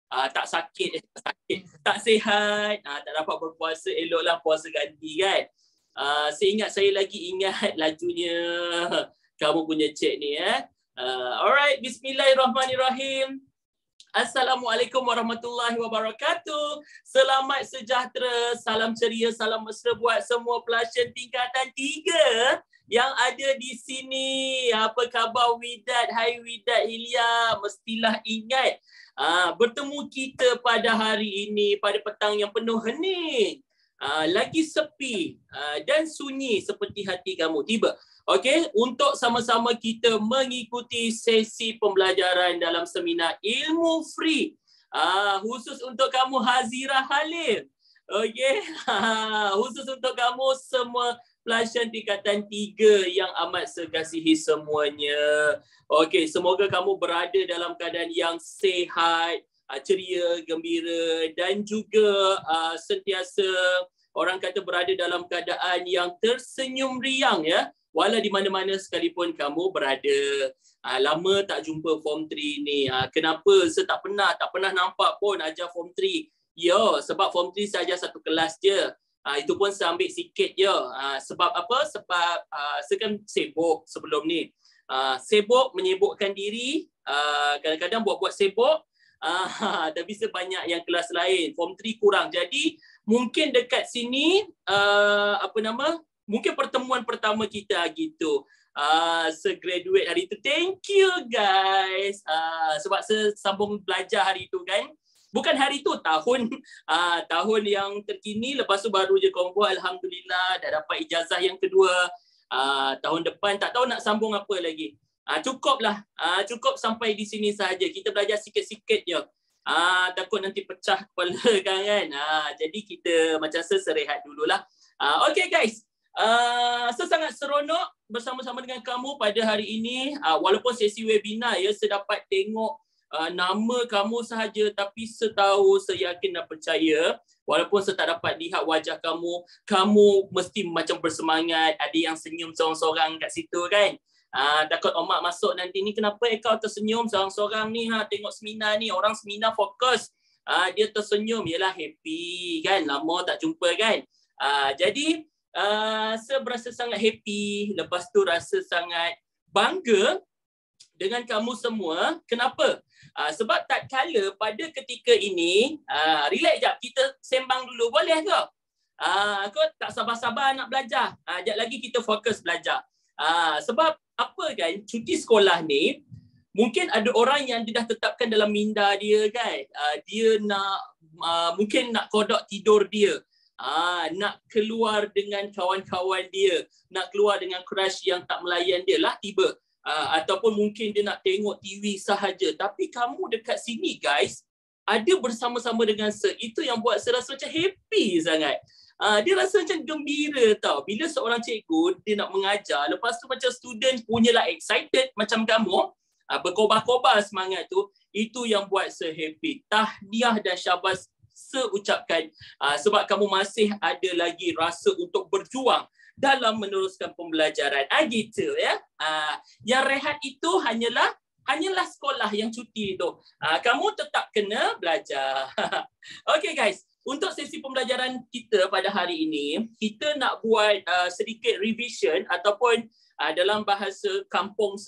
Tak sakit, tak sihat, tak dapat berpuasa, eloklah puasa ganti kan. Saya lagi ingat lajunya kamu punya chat ni. Alright, bismillahirrahmanirrahim. Assalamualaikum warahmatullahi wabarakatuh. Selamat sejahtera, salam ceria, salam mesra buat semua pelajar tingkatan 3 yang ada di sini. Apa khabar Widat? Hai Widat Hilya, mestilah ingat bertemu kita pada hari ini, pada petang yang penuh hening. Lagi sepi dan sunyi seperti hati kamu. Tiba. Okey, untuk sama-sama kita mengikuti sesi pembelajaran dalam seminar ilmu free. Khusus untuk kamu Hazira Halim. Okey, khusus untuk kamu semua pelajar tingkatan 3 yang amat saya kasihi semuanya. Okey, semoga kamu berada dalam keadaan yang sihat, ceria, gembira dan juga sentiasa orang kata berada dalam keadaan yang tersenyum riang ya. Walau di mana-mana sekalipun kamu berada. Lama tak jumpa Form 3 ni. Kenapa saya tak pernah nampak pun ajar Form 3. Ya, sebab Form 3 saya ajar satu kelas je. Itu pun saya ambil sikit je. Sebab apa? Sebab saya kan sibuk sebelum ni. Sibuk menyibukkan diri. Kadang-kadang buat-buat sibuk. Tapi sebanyak yang kelas lain. Form 3 kurang. Jadi mungkin dekat sini mungkin pertemuan pertama kita gitu. Graduate hari itu. Thank you guys. Sebab saya sambung belajar hari itu kan. Bukan hari itu, tahun yang terkini. Lepas tu baru je convo. Alhamdulillah dah dapat ijazah yang kedua. Tahun depan tak tahu nak sambung apa lagi. Cukuplah. Cukup sampai di sini sahaja. Kita belajar sikit-sikit je. Takut nanti pecah kepala kan. Jadi kita macam serehat dululah. Okay guys. Saya sangat seronok bersama-sama dengan kamu pada hari ini. Walaupun sesi webinar ya, saya dapat tengok nama kamu sahaja, tapi setahu, saya yakin dan percaya, walaupun saya tak dapat lihat wajah kamu, kamu mesti macam bersemangat, ada yang senyum seorang-seorang kat situ kan. Takut Omak masuk nanti ni, kenapa kau tersenyum seorang-seorang ni, tengok seminar ni, orang seminar fokus, dia tersenyum, yalah happy kan, lama tak jumpa kan. Jadi saya berasa sangat happy, lepas tu rasa sangat bangga dengan kamu semua. Kenapa? Sebab tak kala pada ketika ini, relax jap, kita sembang dulu, boleh ke? Aku tak sabar-sabar nak belajar. Sekejap lagi kita fokus belajar. Sebab apa kan, cuti sekolah ni, mungkin ada orang yang dia dah tetapkan dalam minda dia kan. Dia nak, mungkin nak kodok tidur dia. Nak keluar dengan kawan-kawan dia, nak keluar dengan crush yang tak melayan dia lah tiba. Ataupun mungkin dia nak tengok TV sahaja. Tapi kamu dekat sini guys, ada bersama-sama dengan saya. Itu yang buat saya rasa macam happy sangat. Dia rasa macam gembira tau. Bila seorang cikgu dia nak mengajar, lepas tu macam student punyalah excited macam kamu, berkobar-kobar semangat tu, itu yang buat saya happy. Tahniah dan syabas saya ucapkan sebab kamu masih ada lagi rasa untuk berjuang dalam meneruskan pembelajaran. Gitu ya. Yang rehat itu hanyalah sekolah yang cuti tu. Kamu tetap kena belajar. Okay guys, untuk sesi pembelajaran kita pada hari ini, kita nak buat sedikit revision ataupun dalam bahasa kampung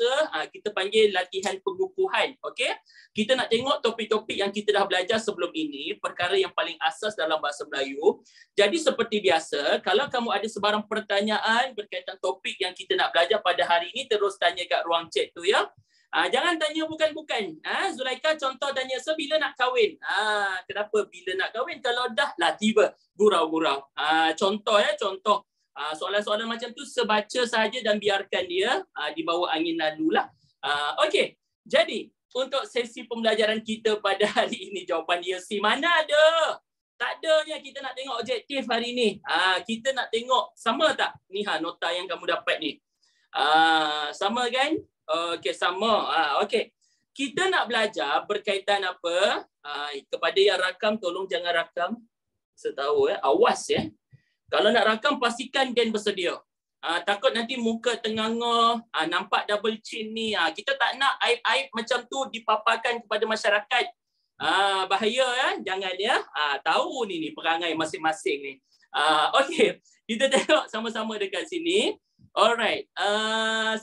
kita panggil latihan pengukuhan. Okey? Kita nak tengok topik-topik yang kita dah belajar sebelum ini, perkara yang paling asas dalam bahasa Melayu. Jadi seperti biasa, kalau kamu ada sebarang pertanyaan berkaitan topik yang kita nak belajar pada hari ini, terus tanya kat ruang chat tu ya. Jangan tanya bukan-bukan. Zulaika contoh tanya, bila nak kahwin? Kenapa bila nak kahwin? Kalau dah lah tiba gurau-gurau. Contoh ya, contoh. Soalan-soalan macam tu sebaca saja dan biarkan dia di bawah angin lalu lah. Okey, jadi untuk sesi pembelajaran kita pada hari ini, jawapan dia si mana ada? Tak adanya kita nak tengok objektif hari ini. Kita nak tengok sama tak? Ni nota yang kamu dapat ni. Sama kan? Okey, sama. Okey. Kita nak belajar berkaitan apa? Kepada yang rakam, tolong jangan rakam. Setahu awas ya. Kalau nak rakam, pastikan gen bersedia. Takut nanti muka tenganga, nampak double chin ni. Kita tak nak aib-aib macam tu dipaparkan kepada masyarakat. Bahaya ya, jangan ya. Tahu ni perangai masing-masing ni. Okey, kita tengok sama-sama dekat sini. Alright.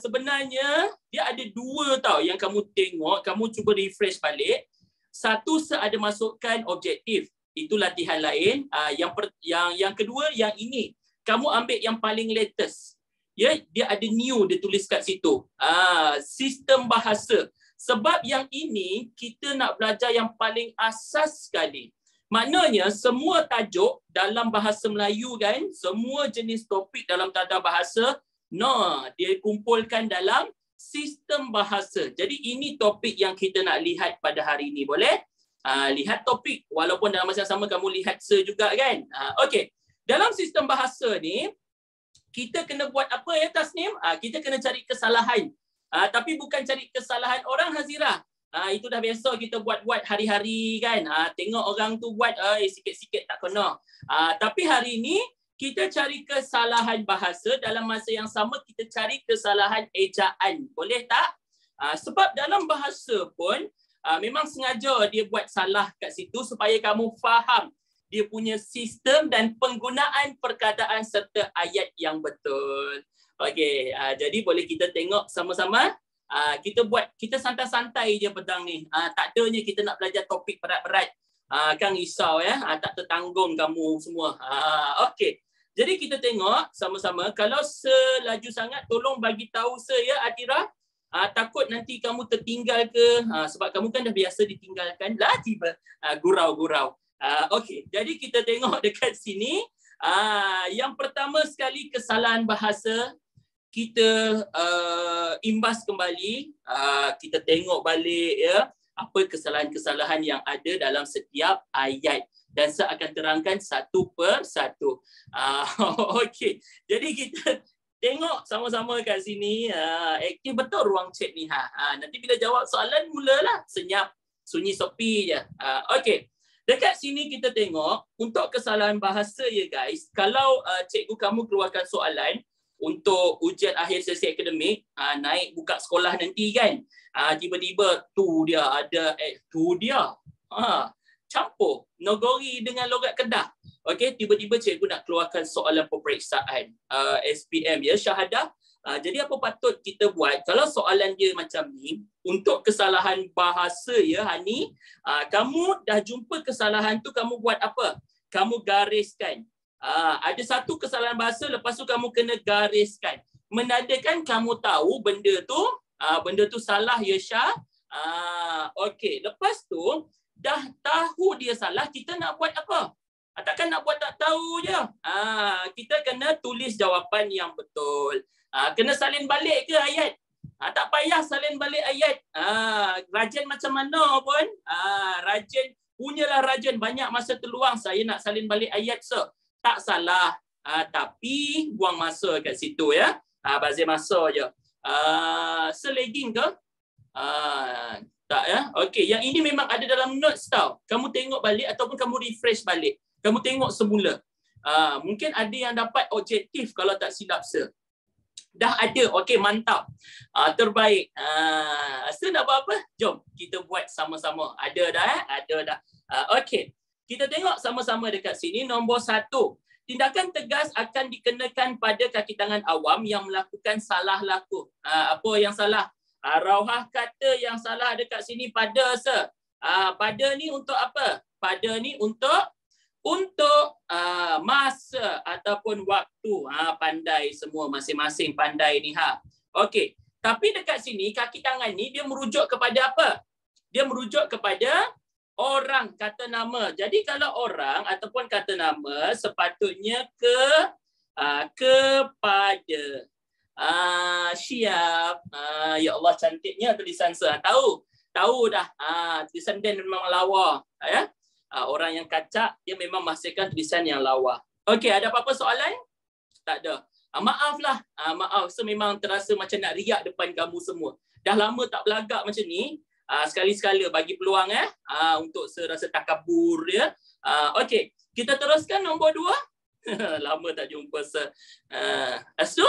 Sebenarnya dia ada dua tau yang kamu tengok, kamu cuba refresh balik. Satu seada masukkan objektif. Itu latihan lain. Yang kedua yang ini. Kamu ambil yang paling latest. Ya, dia ada new dia tulis kat situ. Sistem bahasa. Sebab yang ini kita nak belajar yang paling asas sekali. Maknanya semua tajuk dalam bahasa Melayu kan, semua jenis topik dalam tata bahasa, dia kumpulkan dalam sistem bahasa. Jadi ini topik yang kita nak lihat pada hari ini. Boleh? Lihat topik. Walaupun dalam masa yang sama kamu lihat juga kan. Okey. Dalam sistem bahasa ni, kita kena buat apa ya Tasnim? Kita kena cari kesalahan. Tapi bukan cari kesalahan orang Hazirah. Itu dah biasa kita buat-buat hari-hari kan. Tengok orang tu buat, sikit-sikit tak kena. Tapi hari ni, kita cari kesalahan bahasa, dalam masa yang sama kita cari kesalahan ejaan. Boleh tak? Sebab dalam bahasa pun, memang sengaja dia buat salah kat situ supaya kamu faham dia punya sistem dan penggunaan perkataan serta ayat yang betul. Okey, jadi boleh kita tengok sama-sama. Kita santai-santai je petang ni. Tak adanya kita nak belajar topik berat-berat. Kan risau ya, tak tertanggung kamu semua. Okey. Jadi kita tengok sama-sama. Kalau selaju sangat tolong bagi tahu saya Atira. Takut nanti kamu tertinggal ke, sebab kamu kan dah biasa ditinggalkan. Lah tiba gurau-gurau. Okey, jadi kita tengok dekat sini. Yang pertama sekali kesalahan bahasa. Kita imbas kembali, kita tengok balik ya apa kesalahan-kesalahan yang ada dalam setiap ayat dan saya akan terangkan satu per satu. Okey, jadi kita tengok sama-sama kat sini. Aktif betul ruang chat ni. Nanti bila jawab soalan mulalah senyap sunyi sopi je. Okey. Dekat sini kita tengok untuk kesalahan bahasa ya guys. Kalau cikgu kamu keluarkan soalan untuk ujian akhir sesi akademik, naik buka sekolah nanti kan. Tiba-tiba tu dia ada campur Nogori dengan logat Kedah. Okey, tiba-tiba cikgu nak keluarkan soalan peperiksaan SPM ya, syahadah. Jadi apa patut kita buat kalau soalan dia macam ni untuk kesalahan bahasa ya Hani, kamu dah jumpa kesalahan tu kamu buat apa? Kamu gariskan. Ada satu kesalahan bahasa lepas tu kamu kena gariskan. Menandakan kamu tahu benda tu salah ya Syah. Okey, lepas tu dah tahu dia salah, kita nak buat apa? Takkan nak buat tak tahu je. Kita kena tulis jawapan yang betul. Kena salin balik ke ayat? Tak payah salin balik ayat. Rajin macam mana pun, punyalah rajin banyak masa terluang saya nak salin balik ayat tak salah. Tapi buang masa kat situ ya. Bazir masa je. Selagging ke? Tak ya. Okey, yang ini memang ada dalam notes tau. Kamu tengok balik ataupun kamu refresh balik. Kamu tengok semula. Mungkin ada yang dapat objektif kalau tak silap dah ada. Okey, mantap. Terbaik. Nak buat apa? Jom kita buat sama-sama. Ada dah Ada dah. Okey. Kita tengok sama-sama dekat sini. Nombor 1. Tindakan tegas akan dikenakan pada kaki tangan awam yang melakukan salah laku. Apa yang salah? Rauhah kata yang salah dekat sini pada pada ni untuk apa? Pada ni untuk masa ataupun waktu. Pandai semua, masing-masing pandai ni. Okey. Tapi dekat sini kaki tangan ni dia merujuk kepada apa? Dia merujuk kepada orang, kata nama. Jadi kalau orang ataupun kata nama sepatutnya kepada. Siap. Ya Allah cantiknya tulisan tahu dah. Tulisan Dan memang lawa ya. Orang yang kacak dia memang masihkan tulisan yang lawa. Okey, ada apa-apa soalan? Tak ada. Maaflah. Maaf. Memang terasa macam nak riak depan kamu semua. Dah lama tak berlagak macam ni. Sekali-sekala bagi peluang untuk serasa takabur ya. Okey, kita teruskan nombor 2. Lama tak jumpa Asu?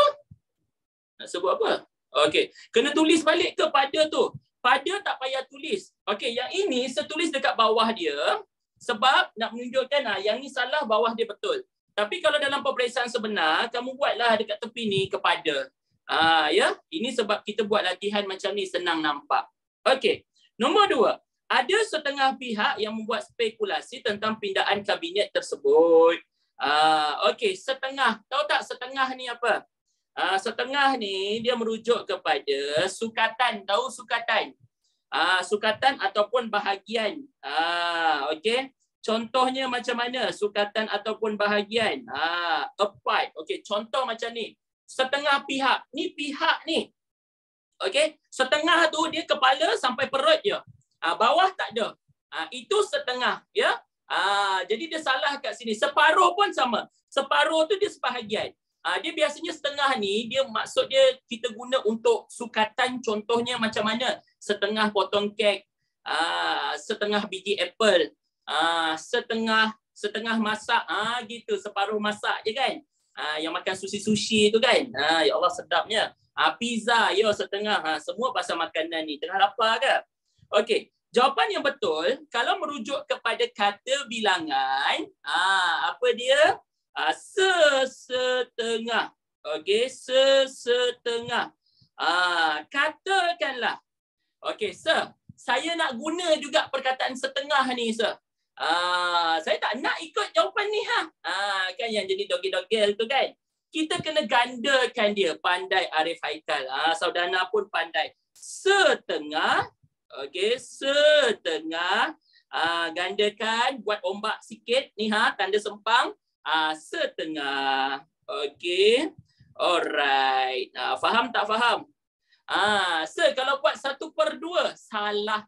Nak sebut apa? Okey, kena tulis balik kepada tu. Pada tak payah tulis. Okey, yang ini saya tulis dekat bawah dia sebab nak menunjukkan yang ni salah, bawah dia betul. Tapi kalau dalam peperiksaan sebenar, kamu buatlah dekat tepi ni kepada. Ya, ini sebab kita buat latihan macam ni senang nampak. Okey. Nombor 2, ada setengah pihak yang membuat spekulasi tentang pindaan kabinet tersebut. Okey, setengah. Tahu tak setengah ni apa? Setengah ni dia merujuk kepada sukatan. Tahu sukatan? Sukatan ataupun bahagian. Okey. Contohnya macam mana sukatan ataupun bahagian? A part. Okey, contoh macam ni. Setengah pihak. Ni pihak ni. Okey, setengah tu dia kepala sampai perut je. Bawah tak ada. Itu setengah, ya. Jadi dia salah kat sini. Separuh pun sama. Separuh tu dia sebahagian. Dia biasanya setengah ni, dia maksud dia kita guna untuk sukatan, contohnya macam mana? Setengah potong kek, setengah biji apple, setengah masak, gitu, separuh masak je kan. Yang makan sushi tu kan. Ya Allah sedapnya. Pizza, ya setengah. Semua pasal makanan ni. Tengah lapar ke? Okey. Jawapan yang betul, kalau merujuk kepada kata bilangan, apa dia? Sesetengah. Okey, sesetengah. Katakanlah. Okey, sir. Saya nak guna juga perkataan setengah ni, sir. Saya tak nak ikut jawapan ni kan yang jadi dogel-dogel tu kan. Kita kena gandakan dia. Pandai Arif Haikal. Saudara pun pandai. Setengah. Okey, setengah. Gandakan, buat ombak sikit ni tanda sempang. Setengah. Okey. Alright. Faham tak faham? Sir, kalau buat 1/2 salah.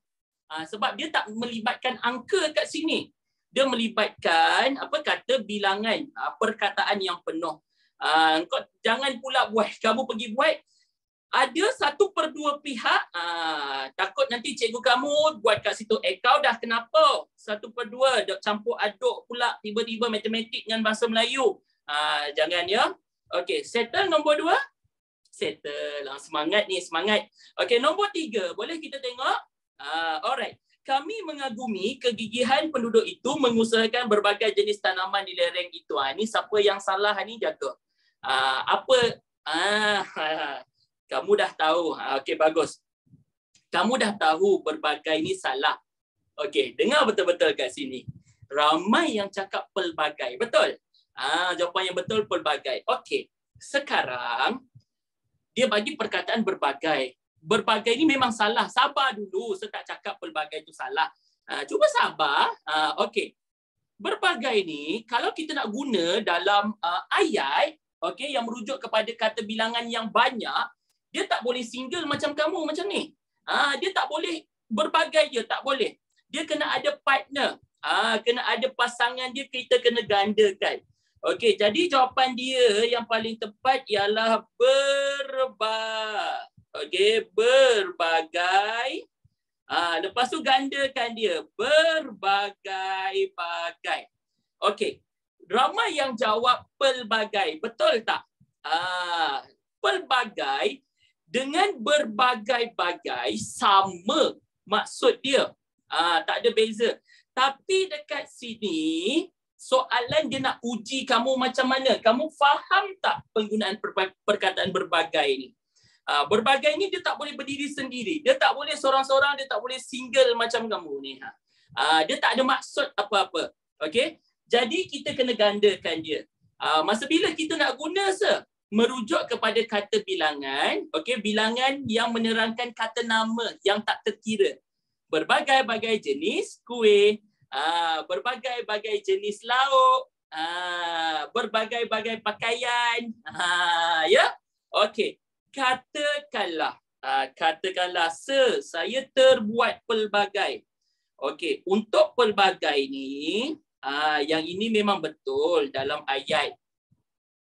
Sebab dia tak melibatkan angka kat sini. Dia melibatkan kata bilangan, perkataan yang penuh. Kau jangan pula buat. Kamu pergi buat ada 1/2 pihak. Takut nanti cikgu kamu buat kat situ. Kau dah kenapa? 1/2 campur aduk pula tiba-tiba matematik dengan bahasa Melayu. Jangan ya. Okey, settle nombor 2. Settle. Semangat ni, semangat. Okey, nombor 3. Boleh kita tengok? Alright. Kami mengagumi kegigihan penduduk itu mengusahakan berbagai jenis tanaman di lereng itu. Ini siapa yang salah ni jaga. Kamu dah tahu. Okey, bagus. Kamu dah tahu berbagai ni salah. Okey, dengar betul-betul kat sini. Ramai yang cakap pelbagai. Betul? Jawapan yang betul pelbagai. Okey. Sekarang dia bagi perkataan berbagai. Berbagai ni memang salah. Sabar dulu. Saya tak cakap pelbagai itu salah. Cuba sabar. Okey. Berbagai ni, kalau kita nak guna dalam ayat, okey, yang merujuk kepada kata bilangan yang banyak, dia tak boleh single macam kamu macam ni. Dia tak boleh berbagai je. Tak boleh. Dia kena ada partner. Kena ada pasangan dia, kita kena gandakan. Okey, jadi jawapan dia yang paling tepat ialah Okey, berbagai. Lepas tu gandakan dia. Berbagai-bagai. Okey. Ramai yang jawab pelbagai. Betul tak? Pelbagai dengan berbagai-bagai sama maksud dia. Tak ada beza. Tapi dekat sini, soalan dia nak uji kamu macam mana. Kamu faham tak penggunaan perkataan berbagai ni? Berbagai ni dia tak boleh berdiri sendiri. Dia tak boleh seorang-seorang, dia tak boleh single macam kamu ni. Dia tak ada maksud apa-apa. Okey? Jadi kita kena gandakan dia. Masa bila kita nak guna merujuk kepada kata bilangan, okey, bilangan yang menerangkan kata nama yang tak terkira. Berbagai-bagai jenis kuih, berbagai-bagai jenis lauk, berbagai-bagai pakaian. Ya? Okey. Katakanlah saya terbuat pelbagai. Okey, untuk pelbagai ni, yang ini memang betul dalam ayat.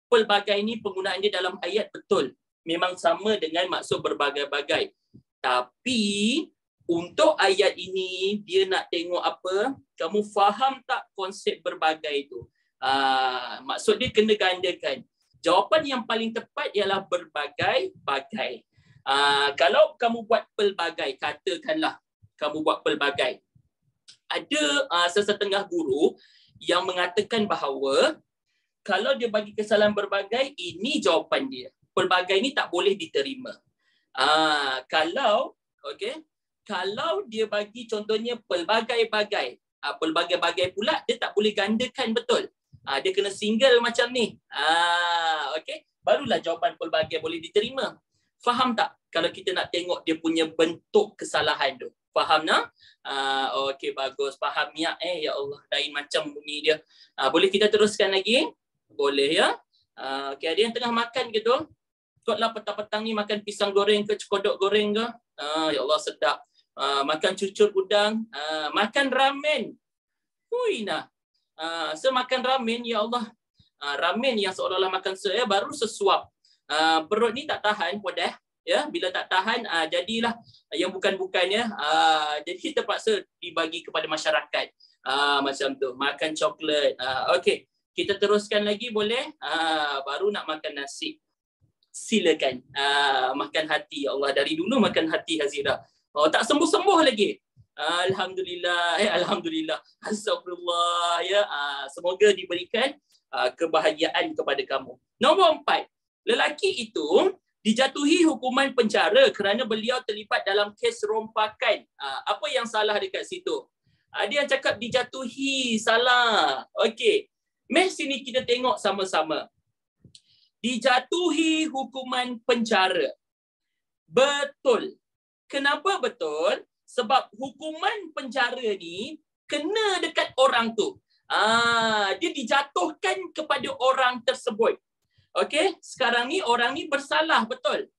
Pelbagai ni penggunaan dia dalam ayat betul. Memang sama dengan maksud berbagai-bagai. Tapi untuk ayat ini dia nak tengok apa? Kamu faham tak konsep berbagai itu? Maksud dia kena gandakan. Jawapan yang paling tepat ialah berbagai-bagai. Kalau kamu buat pelbagai, katakanlah kamu buat pelbagai. Ada sesetengah guru yang mengatakan bahawa kalau dia bagi kesalahan berbagai, ini jawapan dia. Pelbagai ni tak boleh diterima. Kalau dia bagi contohnya pelbagai-bagai, pelbagai-bagai pula dia tak boleh gandakan betul. Dia kena single macam ni. Barulah jawapan pelbagai boleh diterima. Faham tak? Kalau kita nak tengok dia punya bentuk kesalahan tu. Faham tak? Okey, bagus. Faham ya? Ya Allah, lain macam bunyi dia. Boleh kita teruskan lagi? Boleh ya? Okey, ada yang tengah makan ke tu? Kotlah petang-petang ni makan pisang goreng ke cekodok goreng ke? Ya Allah, sedap. Makan cucur udang, makan ramen. Hui nah. Makan ramen, ya Allah. Ramen yang seolah-olah makan baru sesuap. Perut ni tak tahan podah. Ya, bila tak tahan jadilah yang bukan-bukannya, jadi terpaksa dibagi kepada masyarakat. Macam tu, makan coklat. Okey, kita teruskan lagi boleh? Baru nak makan nasi. Silakan. Makan hati. Ya Allah, dari dulu makan hati Hazira. Tak sembuh-sembuh lagi. Alhamdulillah. Alhamdulillah. Astagfirullah. Ya, semoga diberikan kebahagiaan kepada kamu. Nombor 4. Lelaki itu dijatuhi hukuman penjara kerana beliau terlibat dalam kes rompakan. Apa yang salah dekat situ? Ada yang cakap dijatuhi, salah. Okey. Mari sini kita tengok sama-sama. Dijatuhi hukuman penjara. Betul. Kenapa betul? Sebab hukuman penjara ni kena dekat orang tu. Dia dijatuhkan kepada orang tersebut. Okey, sekarang ni orang ni bersalah, betul.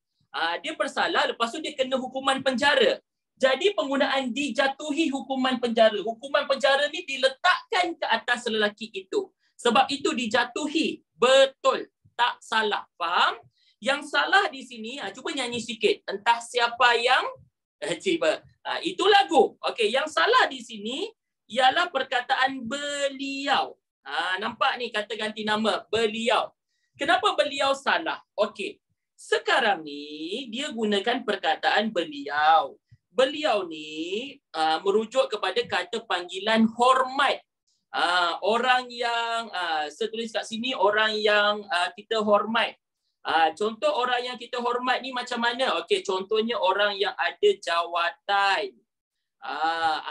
Dia bersalah, lepas tu dia kena hukuman penjara. Jadi penggunaan dijatuhi hukuman penjara. Hukuman penjara ni diletakkan ke atas lelaki itu. Sebab itu dijatuhi. Betul. Tak salah. Faham? Yang salah di sini, cuba nyanyi sikit. Entah siapa yang cuba. Itu lagu. Okey, yang salah di sini ialah perkataan beliau. Nampak ni kata ganti nama, beliau. Kenapa beliau salah? Okey. Sekarang ni dia gunakan perkataan beliau. Beliau ni merujuk kepada kata panggilan hormat. Orang yang saya tulis kat sini, orang yang kita hormat. Contoh orang yang kita hormat ni macam mana? Okey, contohnya orang yang ada jawatan.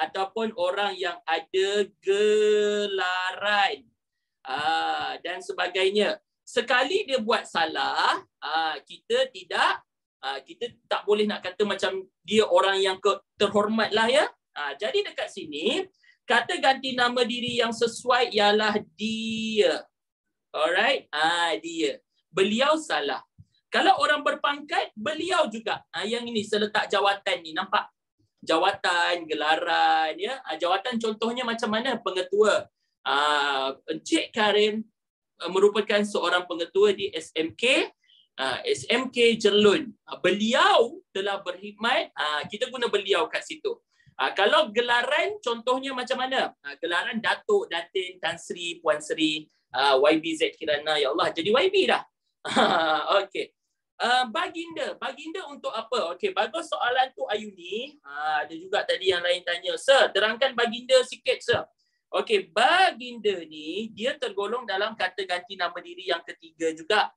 Ataupun orang yang ada gelaran. Dan sebagainya. Sekali dia buat salah, kita tak boleh nak kata macam dia orang yang terhormat lah ya. Jadi dekat sini, kata ganti nama diri yang sesuai ialah dia. Alright? Dia. Beliau salah. Kalau orang berpangkat, beliau juga. Yang ini seletak jawatan ni, nampak? Jawatan, gelaran, ya. Jawatan contohnya macam mana? Pengetua. Encik Karim merupakan seorang pengetua di SMK Jerlun. Beliau telah berkhidmat, kita guna beliau kat situ. Kalau gelaran contohnya macam mana? Gelaran Datuk, Datin, Tan Sri, Puan Sri, YBZ Kirana, ya Allah jadi YB dah. Okey. Baginda untuk apa? Okey, bagus soalan tu Ayuni. Ada juga tadi yang lain tanya, "Sir, terangkan baginda sikit, sir." Okey, baginda ni dia tergolong dalam kata ganti nama diri yang ketiga juga.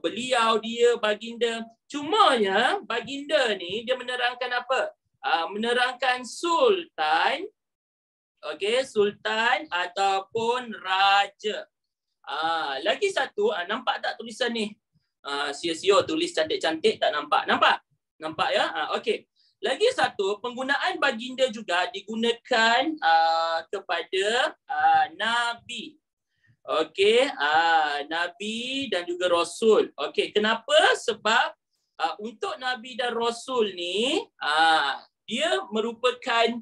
Beliau, dia, baginda. Cumanya baginda ni dia menerangkan apa? Menerangkan sultan. Okey, sultan ataupun raja. Lagi satu, nampak tak tulisan ni? Sio-sio tulis cantik-cantik tak nampak. Nampak ya? Okey. Lagi satu, penggunaan baginda juga digunakan kepada Nabi. Okey, Nabi dan juga Rasul. Okey, kenapa? Sebab untuk Nabi dan Rasul ni, dia merupakan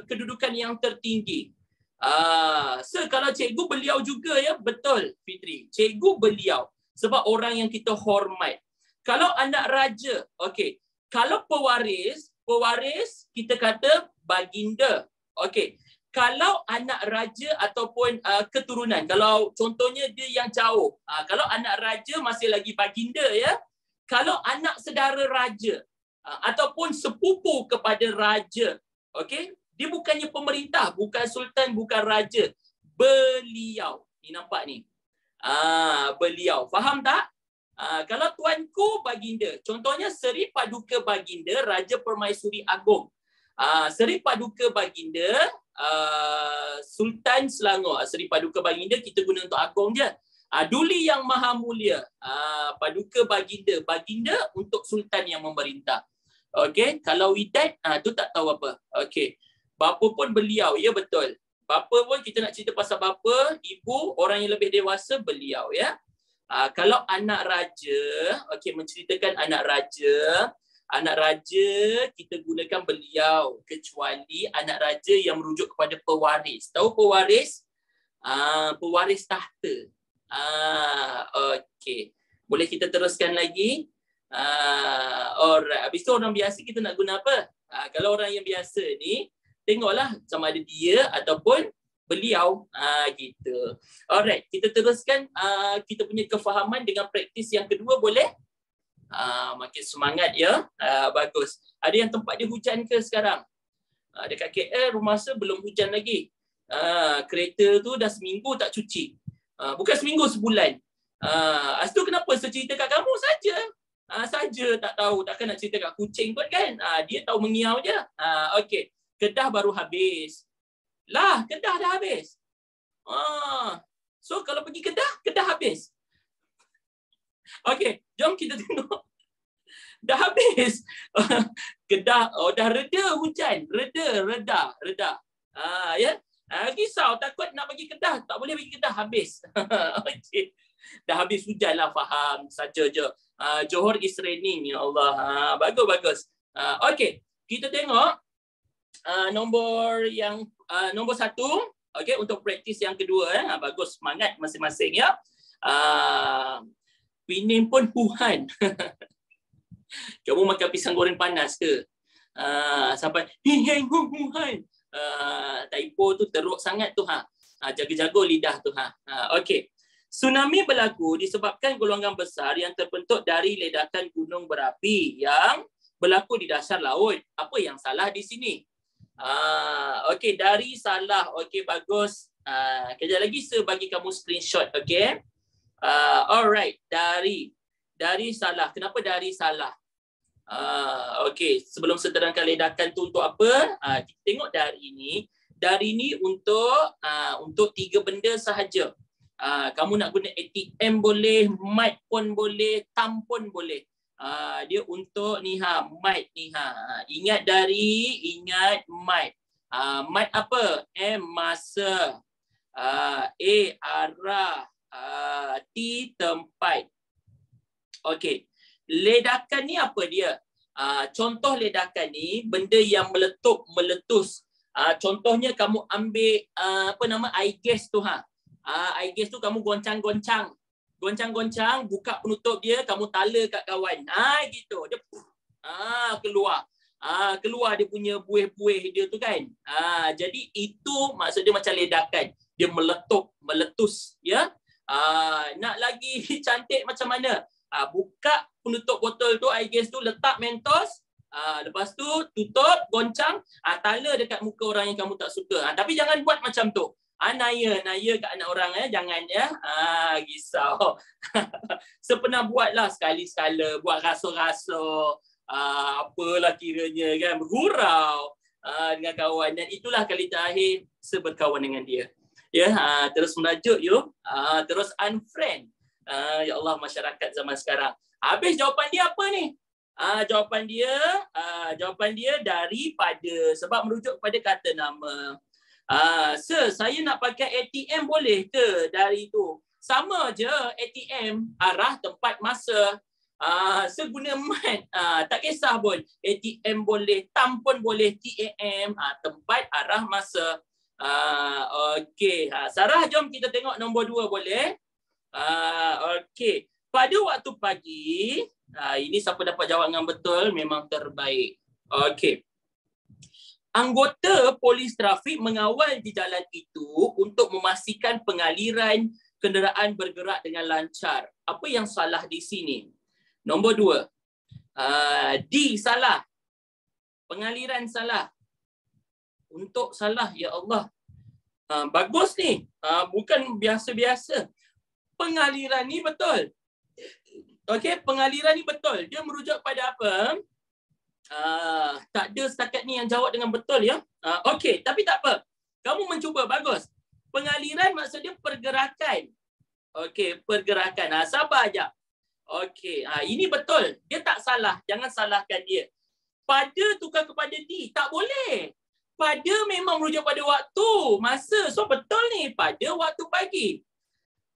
kedudukan yang tertinggi. Kalau cikgu beliau juga ya, betul Fitri. Cikgu beliau. Sebab orang yang kita hormat. Kalau anak raja, okey. Kalau pewaris kita kata baginda. Okey. Kalau anak raja ataupun keturunan, kalau contohnya dia yang jauh. Kalau anak raja masih lagi baginda ya. Kalau anak saudara raja ataupun sepupu kepada raja, okey, dia bukannya pemerintah, bukan sultan, bukan raja, beliau. Ni nampak ni. Beliau. Faham tak? Kalau tuanku baginda, contohnya Seri Paduka Baginda Raja Permaisuri Agong. Seri Paduka Baginda Sultan Selangor. Seri Paduka Baginda kita guna untuk Agong je. Duli Yang Maha Mulia, Paduka Baginda. Baginda untuk sultan yang memerintah. Okey, kalau widat tu tak tahu apa. Okey. Bapa pun beliau, ya betul. Bapa pun kita nak cerita pasal bapa, ibu, orang yang lebih dewasa beliau, ya. Kalau anak raja, okey, menceritakan anak raja kita gunakan beliau, kecuali anak raja yang merujuk kepada pewaris. Tahu pewaris? Pewaris tahta. Okey. Boleh kita teruskan lagi? Alright. Habis tu orang biasa kita nak guna apa? Kalau orang yang biasa ni, tengoklah sama ada dia ataupun beliau. Gitu. Alright. Kita teruskan kita punya kefahaman dengan praktis yang kedua, boleh? Makin semangat, ya. Bagus. Ada yang tempat dia hujan ke sekarang? Dekat KL rumah saya belum hujan lagi. Kereta tu dah seminggu tak cuci. Bukan seminggu, sebulan. Lepas tu kenapa saya cerita kat kamu saja? Saja tak tahu. Takkan nak cerita kat kucing pun kan? Dia tahu mengiau je. Okey. Kedah baru habis. Lah, Kedah dah habis. So kalau pergi Kedah habis. Okey, jom kita tengok. Dah habis. Kedah, dah reda hujan. Reda. Ya. Risau, takut nak pergi Kedah. Tak boleh pergi Kedah, habis. Okey. Dah habis hujan lah, faham. Saja je. Johor is raining, ya Allah. Bagus. Okey, kita tengok nombor satu. Okey, untuk praktis yang kedua. Bagus, semangat masing-masing, ya. Pinim pun Huhan. Kamu makan pisang goreng panas ke? Sampai Huhan. Typo tu teruk sangat tu. Jaga-jaga lidah tu. Okey. Tsunami berlaku disebabkan golongan besar yang terbentuk dari ledakan gunung berapi yang berlaku di dasar laut. Apa yang salah di sini? Okey, dari salah. Okey, bagus. Kejap lagi saya bagi kamu screenshot, okey? Alright, dari salah. Kenapa dari salah? Okey, sebelum saya terangkan ledakan tu untuk apa? Kita tengok dari ni. Dari ni untuk 3 benda sahaja. Kamu nak guna ATM boleh, mic pun boleh, thumb pun boleh. Dia untuk ni mic ni Ingat mic. Mic apa? M masa. A arah. T tempat. Okey. Ledakan ni apa dia? Contoh ledakan ni benda yang meletus. Contohnya kamu ambil air gas tu air gas tu kamu goncang-goncang, buka penutup dia, kamu tala kat kawan. Gitu. Dia keluar dia punya buih-buih dia tu kan. Jadi itu maksud dia macam ledakan. Dia meletus, ya. Nak lagi cantik macam mana? Buka penutup botol tu, air gas tu, letak Mentos, lepas tu tutup, goncang, tala dekat muka orang yang kamu tak suka. Tapi jangan buat macam tu. Naya kat anak orang, jangan, ya. Risau. Saya pernah buatlah sekali-sekala, buat rasa-rasa, apalah kiranya kan, bergurau dengan kawan, dan itulah kali terakhir saya berkawan dengan dia. Ya, terus merajuk terus unfriend. Ya Allah, masyarakat zaman sekarang. Habis jawapan dia apa ni? Jawapan dia daripada, sebab merujuk kepada kata nama. Sir, saya nak pakai ATM boleh ke dari tu? Sama je ATM, arah, tempat, masa. Saya guna mat. Tak kisah pun. ATM boleh, thumb pun boleh, TAM, tempat, arah, masa. Okey. Sarah, jom kita tengok nombor 2 boleh? Okey. Pada waktu pagi, ini siapa dapat jawab dengan betul memang terbaik. Okey. Anggota polis trafik mengawal di jalan itu untuk memastikan pengaliran kenderaan bergerak dengan lancar. Apa yang salah di sini? Nombor 2. D salah. Pengaliran salah. Untuk salah, ya Allah. Bagus ni. Bukan biasa-biasa. Pengaliran ni betul. Okey, pengaliran ni betul. Dia merujuk pada apa? Tak ada setakat ni yang jawab dengan betul ya. Okey, tapi tak apa. Kamu mencuba, bagus. Pengaliran maksudnya pergerakan. Okey, pergerakan. Sabar aja. Okey, ini betul. Dia tak salah. Jangan salahkan dia. Pada tukar kepada D, tak boleh. Pada memang merujuk pada waktu, masa. So betul ni, pada waktu pagi.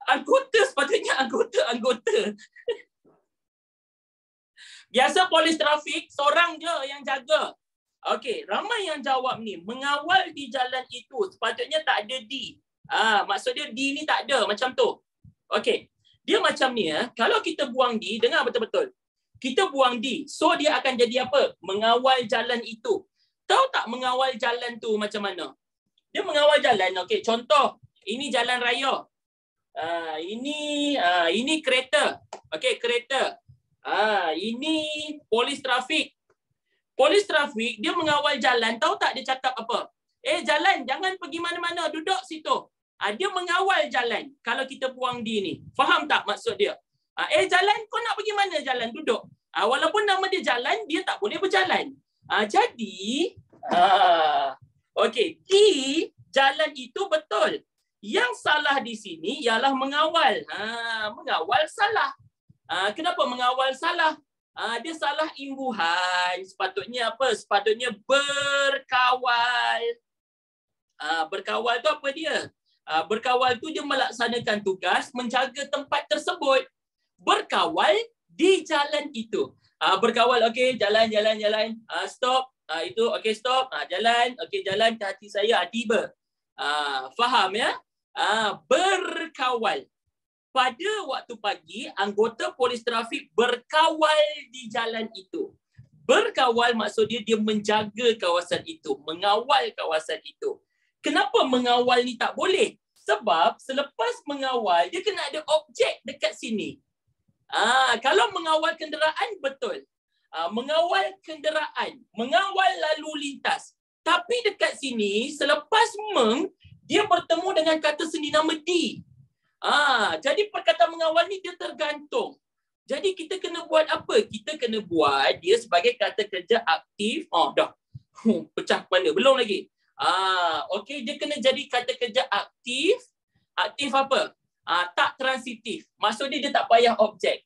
Anggota sepatutnya anggota. Biasa polis trafik, seorang je yang jaga. Okey, ramai yang jawab ni. Mengawal di jalan itu, sepatutnya tak ada D. Maksudnya D ni tak ada, macam tu. Okey, dia macam ni. Kalau kita buang D, dengar betul-betul. Kita buang D, so dia akan jadi apa? Mengawal jalan itu. Tahu tak mengawal jalan tu macam mana? Dia mengawal jalan, okey, contoh. Ini jalan raya. Ini kereta. Okey, kereta. Ini polis trafik. Polis trafik dia mengawal jalan, tahu tak dia cakap apa? Jalan, jangan pergi mana-mana, duduk situ. Dia mengawal jalan. Kalau kita buang D ni, faham tak maksud dia? Jalan, kau nak pergi mana jalan? Duduk. Walaupun nama dia jalan, dia tak boleh berjalan. Jadi, okey, D, jalan itu betul. Yang salah di sini ialah mengawal. Mengawal salah. Kenapa mengawal salah? Dia salah imbuhan. Sepatutnya apa? Sepatutnya berkawal. Berkawal tu apa dia? Berkawal tu dia melaksanakan tugas menjaga tempat tersebut. Berkawal di jalan itu. Berkawal, okey, jalan. Stop. Itu, okey, stop. Jalan, okey, jalan ke hati saya. Tiba. Faham ya? Berkawal. Pada waktu pagi, anggota polis trafik berkawal di jalan itu. Berkawal maksudnya dia menjaga kawasan itu, mengawal kawasan itu. Kenapa mengawal ni tak boleh? Sebab selepas mengawal, dia kena ada objek dekat sini. Kalau mengawal kenderaan, betul. Mengawal kenderaan, mengawal lalu lintas. Tapi dekat sini, selepas dia bertemu dengan kata seni nama D. Jadi perkataan mengawal ni dia tergantung. Jadi kita kena buat apa? Kita kena buat dia sebagai kata kerja aktif. Dah. Pecah kepala. Belum lagi. Okey, dia kena jadi kata kerja aktif. Aktif apa? Tak transitif. Maksudnya dia tak payah objek.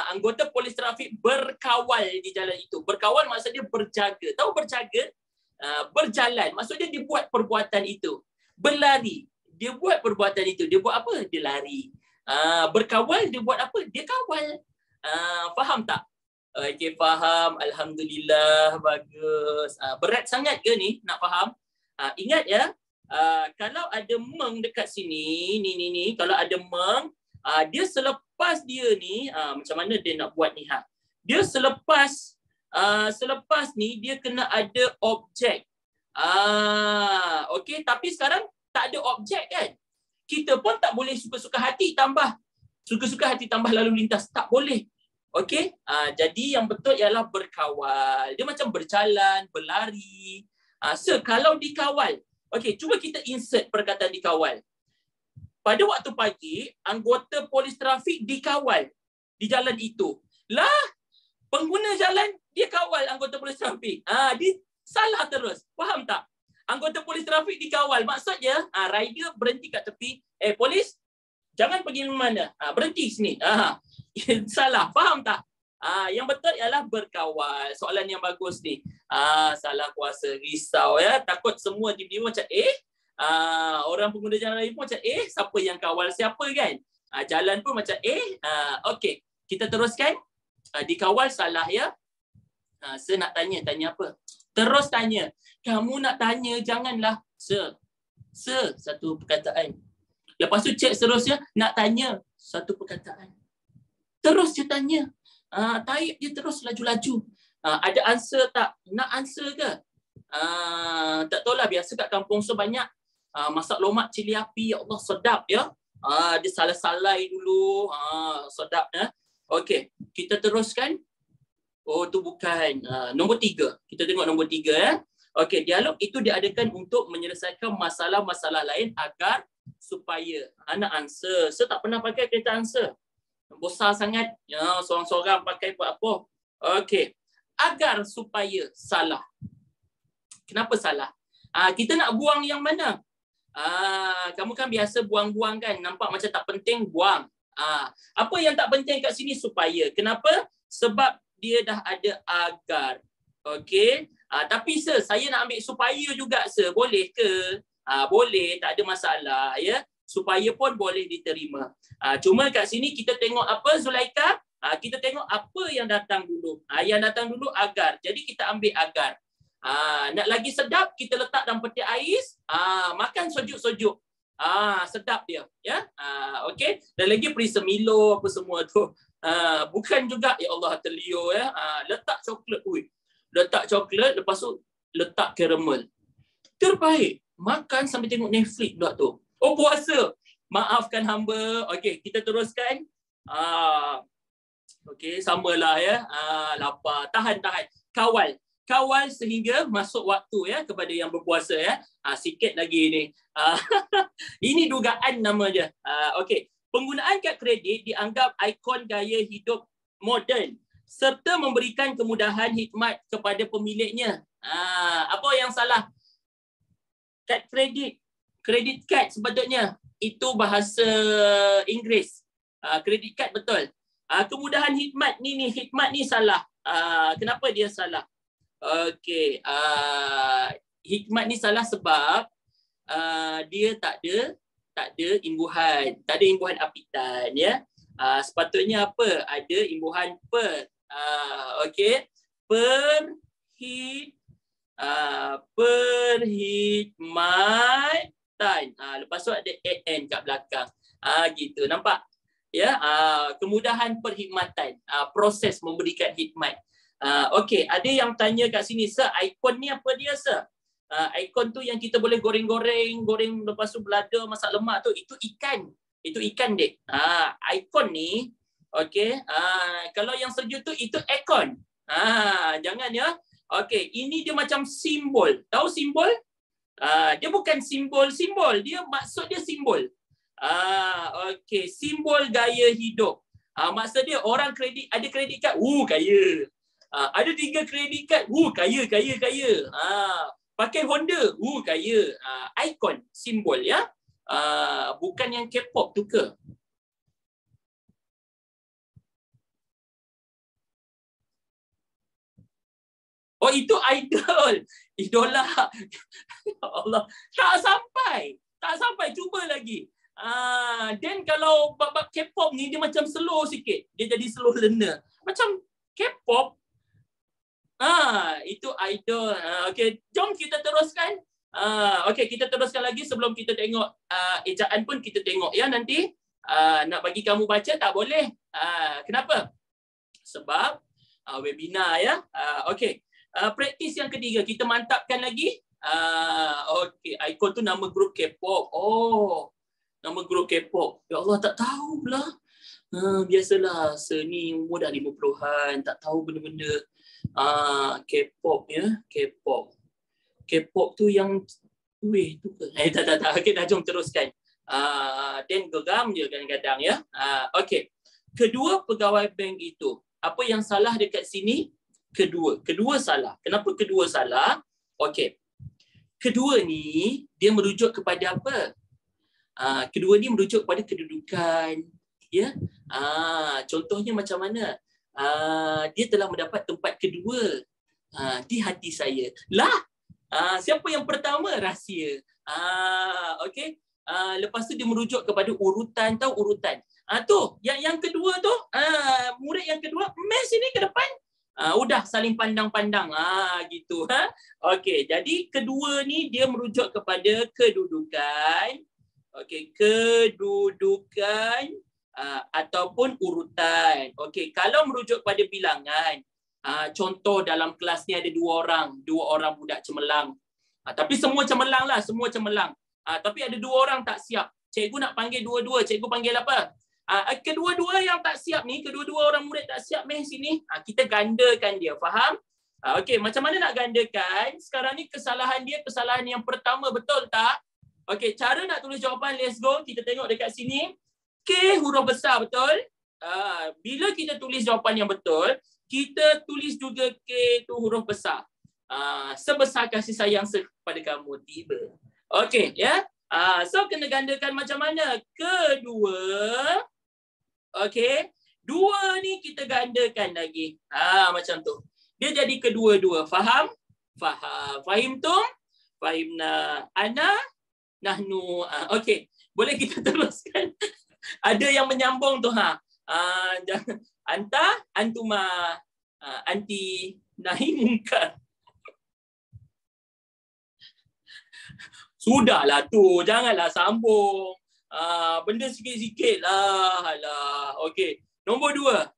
Anggota polis trafik berkawal di jalan itu. Berkawal maksudnya berjaga. Tahu berjaga? Berjalan. Maksudnya dia buat perbuatan itu. Berlari. Dia buat perbuatan itu. Dia buat apa? Dia lari. Berkawal, dia buat apa? Dia kawal. Faham tak? Okey, faham. Alhamdulillah. Bagus. Berat sangat ke ni nak faham? Ingat ya, kalau ada meng dekat sini, ni. Kalau ada meng, dia selepas dia ni, macam mana dia nak buat ni? Dia selepas ni, dia kena ada objek. Okey, tapi sekarang tak ada objek kan? Kita pun tak boleh suka-suka hati tambah lalu lintas. Tak boleh. Okey? Jadi yang betul ialah berkawal. Dia macam berjalan, berlari. Kalau dikawal. Okey, cuba kita insert perkataan dikawal. Pada waktu pagi, anggota polis trafik dikawal di jalan itu. Pengguna jalan, dia kawal anggota polis trafik. Dia salah terus. Faham tak? Anggota polis trafik dikawal. Maksudnya, rider berhenti kat tepi. Polis, jangan pergi mana. Berhenti sini. Salah. Faham tak? Yang betul ialah berkawal. Soalan yang bagus ni. Salah kuasa. Risau ya. Takut semua tiba-tiba macam orang pengguna jalan lain pun macam siapa yang kawal siapa kan? Jalan pun macam okey. Kita teruskan. Dikawal salah ya. Saya nak tanya apa? Terus tanya. Kamu nak tanya, janganlah. Satu perkataan. Lepas tu cek seterusnya, nak tanya. Satu perkataan. Terus dia tanya. Taib dia terus laju-laju. Ada answer tak? Nak answer ke? Tak tahulah, biasa kat kampung so banyak. Masak lomak cili api, ya Allah, sedap ya. Dia salah-salai dulu. Sedap ya. Okey. kita teruskan. Oh, tu bukan. Nombor 3. Kita tengok nombor 3 ya. Okey, dialog itu diadakan untuk menyelesaikan masalah-masalah lain agar supaya anak answer. Saya tak pernah pakai kereta answer. Besar sangat. Ya, seorang-seorang pakai apa-apa. Okey. Agar supaya salah. Kenapa salah? Kita nak buang yang mana? Kamu kan biasa buang-buang kan? Nampak macam tak penting, buang. Apa yang tak penting kat sini supaya. Kenapa? Sebab dia dah ada agar. Okey. Tapi saya nak ambil supaya juga boleh ke? Boleh, tak ada masalah ya. Supaya pun boleh diterima. Cuma kat sini kita tengok apa Zulaika? Kita tengok apa yang datang dulu. Yang datang dulu agar. Jadi kita ambil agar. Nak lagi sedap kita letak dalam peti ais, makan sojuk-sojuk. Sedap dia ya. Okey. Dan lagi perisa Milo apa semua tu. Bukan juga ya Allah terliur ya. Letak coklat. Letak coklat, lepas tu letak karamel. Terbaik. Makan sambil tengok Netflix pula tu. Oh, puasa. Maafkan hamba. Okey, kita teruskan. Okey, samalah ya. Lapar. Tahan. Kawal. Kawal sehingga masuk waktu ya kepada yang berpuasa ya. Sikit lagi ni. Ini dugaan nama dia. Okey. Penggunaan kad kredit dianggap ikon gaya hidup moden serta memberikan kemudahan khidmat kepada pemiliknya. Apa yang salah? Kad kredit. Credit card sepatutnya. Itu bahasa Inggeris. Credit card betul. Kemudahan khidmat ni khidmat ni salah. Kenapa dia salah? Okey. Khidmat ni salah sebab dia tak ada imbuhan. Tak ada imbuhan apitan ya. Sepatutnya apa? Ada imbuhan per. Okey. Perkhidmatan. Lepas tu ada AN kat belakang. Gitu. Nampak? Ya, kemudahan perkhidmatan. Proses memberikan khidmat. Okey, ada yang tanya kat sini, Sir, ikon ni apa dia, Sir? Ikon tu yang kita boleh goreng lepas tu belada, masak lemak tu, itu ikan. Itu ikan, Dek. Ikon ni, okey, kalau yang sejuk tu, itu ekon. Jangan ya. Okey, ini dia macam simbol. Tahu simbol? Dia bukan simbol. Dia maksud dia simbol. Okey, simbol gaya hidup. Maksud dia orang ada kredit kad, kaya. Ada 3 kredit kad, kaya. Pakai Honda, kaya. Ikon, simbol ya. Bukan yang K-pop tu ke? Oh, itu idol. Idola. Ya Allah. Tak sampai. Cuba lagi. Dan kalau bab K-pop ni dia macam slow sikit. Dia jadi slow learner. Macam K-pop. Itu idol. Okey, jom kita teruskan. Okey, kita teruskan lagi sebelum kita tengok ejaan pun kita tengok ya nanti. Nak bagi kamu baca tak boleh. Kenapa? Sebab webinar ya. Okey. Praktis yang ketiga, kita mantapkan lagi. Okey, ikon tu nama grup K-pop. Oh, nama grup K-pop. Ya Allah, tak tahu pula. Biasalah, seni umur dah 50-an, tak tahu benda-benda. K-pop ya, K-pop. K-pop tu yang tu ke? Tak. Okey, dah jom teruskan. Dan geram je kadang-kadang ya. Okey. Kedua pegawai bank itu. Apa yang salah dekat sini? Kedua salah. Kenapa kedua salah? Okey. Kedua ni dia merujuk kepada apa? Kedua ni merujuk kepada kedudukan, ya. Contohnya macam mana? Dia telah mendapat tempat kedua di hati saya. Lah, siapa yang pertama? Rahsia. Okey. Lepas tu dia merujuk kepada urutan, tahu urutan. Tu, yang kedua tu, murid yang kedua, mes ini ke depan. Udah saling pandang-pandang. Gitu. Okey, jadi kedua ni dia merujuk kepada kedudukan. Okey, kedudukan ataupun urutan. Okey, kalau merujuk pada bilangan, contoh dalam kelas ni ada 2 orang budak cemerlang. Tapi semua cemerlang lah, semua cemerlang. Tapi ada 2 orang tak siap. Cikgu nak panggil 2-2, cikgu panggil apa? Kedua-dua yang tak siap ni, kedua-dua orang murid tak siap meh sini, kita gandakan dia, faham? Okey, macam mana nak gandakan? Sekarang ni kesalahan dia kesalahan yang pertama, betul tak? Okey, cara nak tulis jawapan, let's go. Kita tengok dekat sini. K huruf besar, betul? Bila kita tulis jawapan yang betul, kita tulis juga K tu huruf besar. Sebesar kasih sayang kepada kamu tiba. Okey, ya. So kena gandakan macam mana? Kedua. Okey. Dua ni kita gandakan lagi. Macam tu. Dia jadi kedua-dua. Faham? Faham. Fahimtum? Fahimna. Ana? Nahnu. Okey. Boleh kita teruskan? Ada yang menyambung tu. Anta, antuma, anti, nahi mungkar. Sudahlah tu, janganlah sambung. Benda sikit-sikit lah. Alah. Okey. Nombor 2.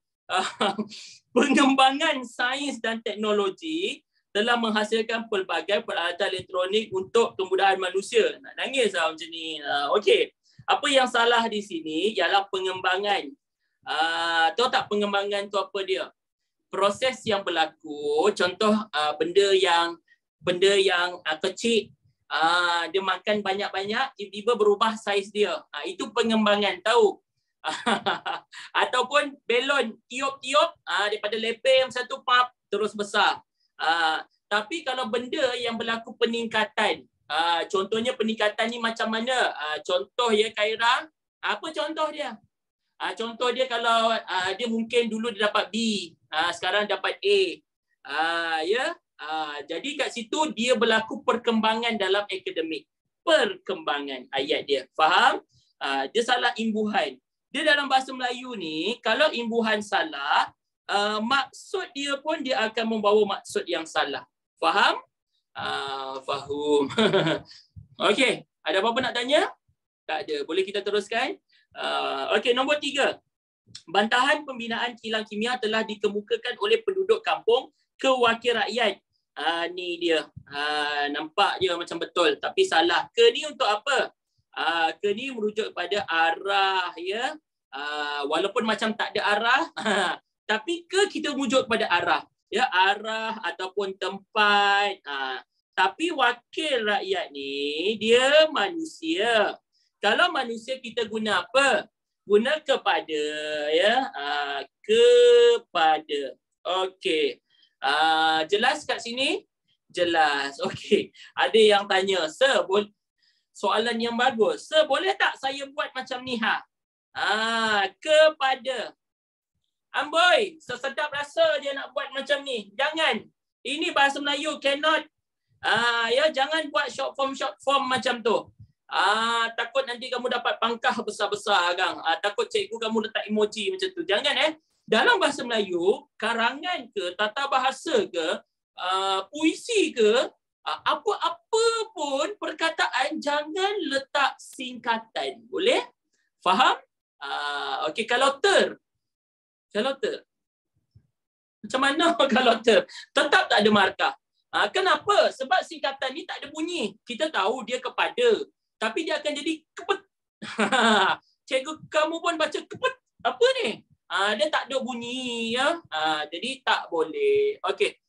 Pengembangan sains dan teknologi telah menghasilkan pelbagai peralatan elektronik untuk kemudahan manusia. Nak nangis lah macam ni. Okey. Apa yang salah di sini ialah pengembangan. Tahu tak pengembangan tu apa dia? Proses yang berlaku, contoh benda yang kecil, dia makan banyak-banyak, tiba-tiba berubah saiz dia. Itu pengembangan, tahu? Ataupun belon tiup-tiup daripada lepeng satu pap terus besar. Tapi kalau benda yang berlaku peningkatan, contohnya peningkatan ni macam mana? Contoh ya Khaira, apa contoh dia? Contoh dia kalau dia mungkin dulu dia dapat B, sekarang dapat A. Ya. Jadi kat situ dia berlaku perkembangan dalam akademik. Perkembangan ayat dia. Faham? Dia salah imbuhan. Dia dalam bahasa Melayu ni, kalau imbuhan salah, maksud dia pun dia akan membawa maksud yang salah. Faham? Faham. Okey, ada apa-apa nak tanya? Tak ada. Boleh kita teruskan? Okey, nombor 3. Bantahan pembinaan kilang kimia telah dikemukakan oleh penduduk kampung ke wakil rakyat. Ni dia. Nampak je macam betul. Tapi salah. Ke ni untuk apa? Ke ni merujuk pada arah. Ya. Walaupun macam tak ada arah. Tapi ke kita merujuk pada arah. Ya, arah ataupun tempat. Tapi wakil rakyat ni, dia manusia. Kalau manusia kita guna apa? Guna kepada, ya, kepada. Okey. Jelas kat sini? Jelas. Okey. Ada yang tanya, Sir, soalan yang bagus. Sir, boleh tak saya buat macam ni? Kepada. Amboi, sesedap rasa dia nak buat macam ni. Jangan. Ini bahasa Melayu, cannot. Ya, jangan buat short form macam tu. Takut nanti kamu dapat pangkah besar-besar kan. Takut cikgu kamu letak emoji macam tu. Jangan Dalam bahasa Melayu, karangan ke, tata bahasa ke, puisi ke, apa-apa pun perkataan jangan letak singkatan. Boleh? Faham? Okey, kalau ter. Macam mana kalau ter? Tetap tak ada markah. Kenapa? Sebab singkatan ni tak ada bunyi. Kita tahu dia kepada. Tapi dia akan jadi kepet. Cikgu kamu pun baca kepet. Apa ni? Dia tak ada bunyi. Ya? Jadi tak boleh. Okey.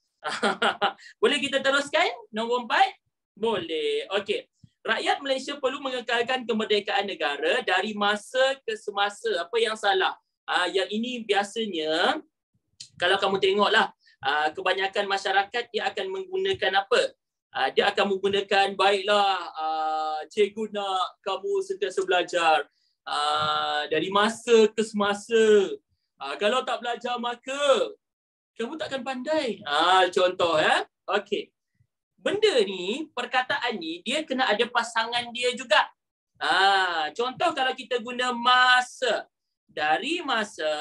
Boleh kita teruskan? Nombor 4? Boleh. Okey. Rakyat Malaysia perlu mengekalkan kemerdekaan negara dari masa ke semasa. Apa yang salah? Yang ini biasanya, kalau kamu tengoklah, kebanyakan masyarakat dia akan menggunakan apa? Dia akan menggunakan, baiklah, cikgu nak kamu sentiasa belajar dari masa ke semasa. Kalau tak belajar maka kamu takkan pandai. Contoh Okey. Benda ni, perkataan ni dia kena ada pasangan dia juga. Contoh kalau kita guna masa. Dari masa,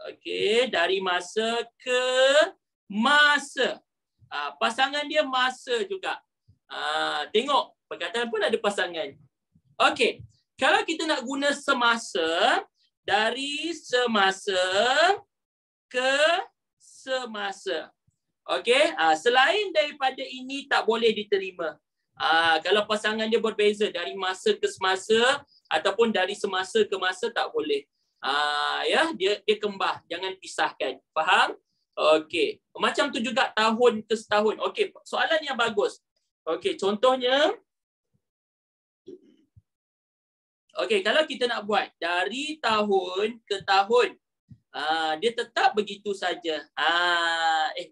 okey, dari masa ke masa. Pasangan dia masa juga. Tengok, perkataan pun ada pasangan. Okey, kalau kita nak guna semasa, dari semasa ke semasa. Okey, selain daripada ini tak boleh diterima. Kalau pasangan dia berbeza dari masa ke semasa ataupun dari semasa ke masa tak boleh. Ya, dia kembar, jangan pisahkan. Faham? Okey. Macam tu juga tahun ke setahun. Okey, soalan yang bagus. Okey, contohnya okey, kalau kita nak buat dari tahun ke tahun, dia tetap begitu saja.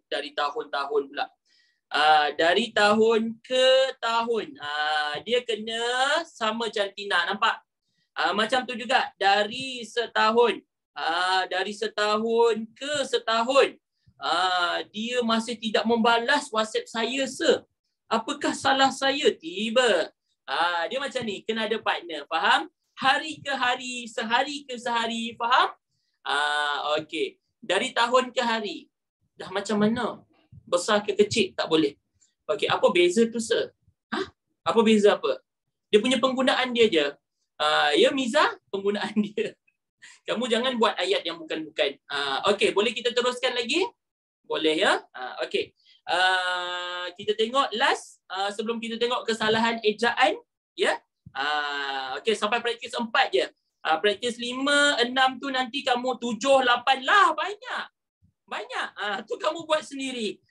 Dari tahun-tahun pula. Dari tahun ke tahun. Dia kena sama macam Tina, nampak? Macam tu juga dari setahun. Dari setahun ke setahun. Dia masih tidak membalas WhatsApp saya, sir. Apakah salah saya? Tiba. Dia macam ni, kena ada partner. Faham? Hari ke hari, sehari ke sehari. Faham? Okey. Dari tahun ke hari. Dah macam mana? Besar ke kecil? Tak boleh. Okey, apa beza tu, sir? Apa beza apa? Dia punya penggunaan dia je. Ya, Miza, penggunaan dia. Kamu jangan buat ayat yang bukan-bukan. Okey, boleh kita teruskan lagi? Boleh ya? Okey. Kita tengok last sebelum kita tengok kesalahan ejaan, ya. Okey, sampai praktis 4 je. Praktis 5, 6 tu nanti kamu 7, 8 lah, banyak. Banyak. Tu kamu buat sendiri.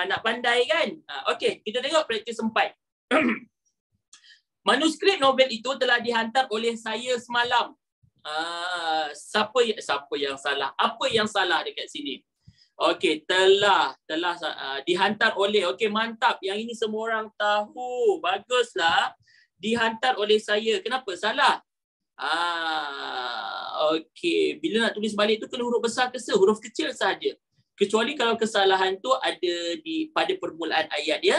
Nak pandai kan? Okey, kita tengok praktis 4. Manuskrip novel itu telah dihantar oleh saya semalam. Siapa yang salah? Apa yang salah dekat sini? Okey, telah dihantar oleh. Okey, mantap. Yang ini semua orang tahu. Baguslah. Dihantar oleh saya. Kenapa salah? Okey, bila nak tulis balik tu kena huruf besar ke huruf kecil saja. Kecuali kalau kesalahan tu ada pada permulaan ayat dia.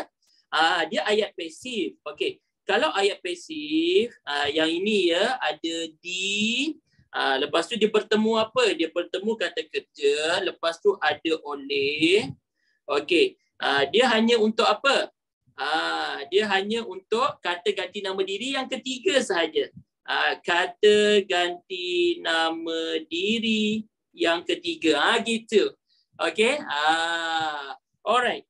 Dia ayat pasif. Okey. Kalau ayat pasif, yang ini ya ada di, lepas tu dia bertemu apa? Dia bertemu kata kerja, lepas tu ada oleh. Okey. Dia hanya untuk apa? Dia hanya untuk kata ganti nama diri yang ketiga sahaja. Kata ganti nama diri yang ketiga. Gitu. Okey. Alright.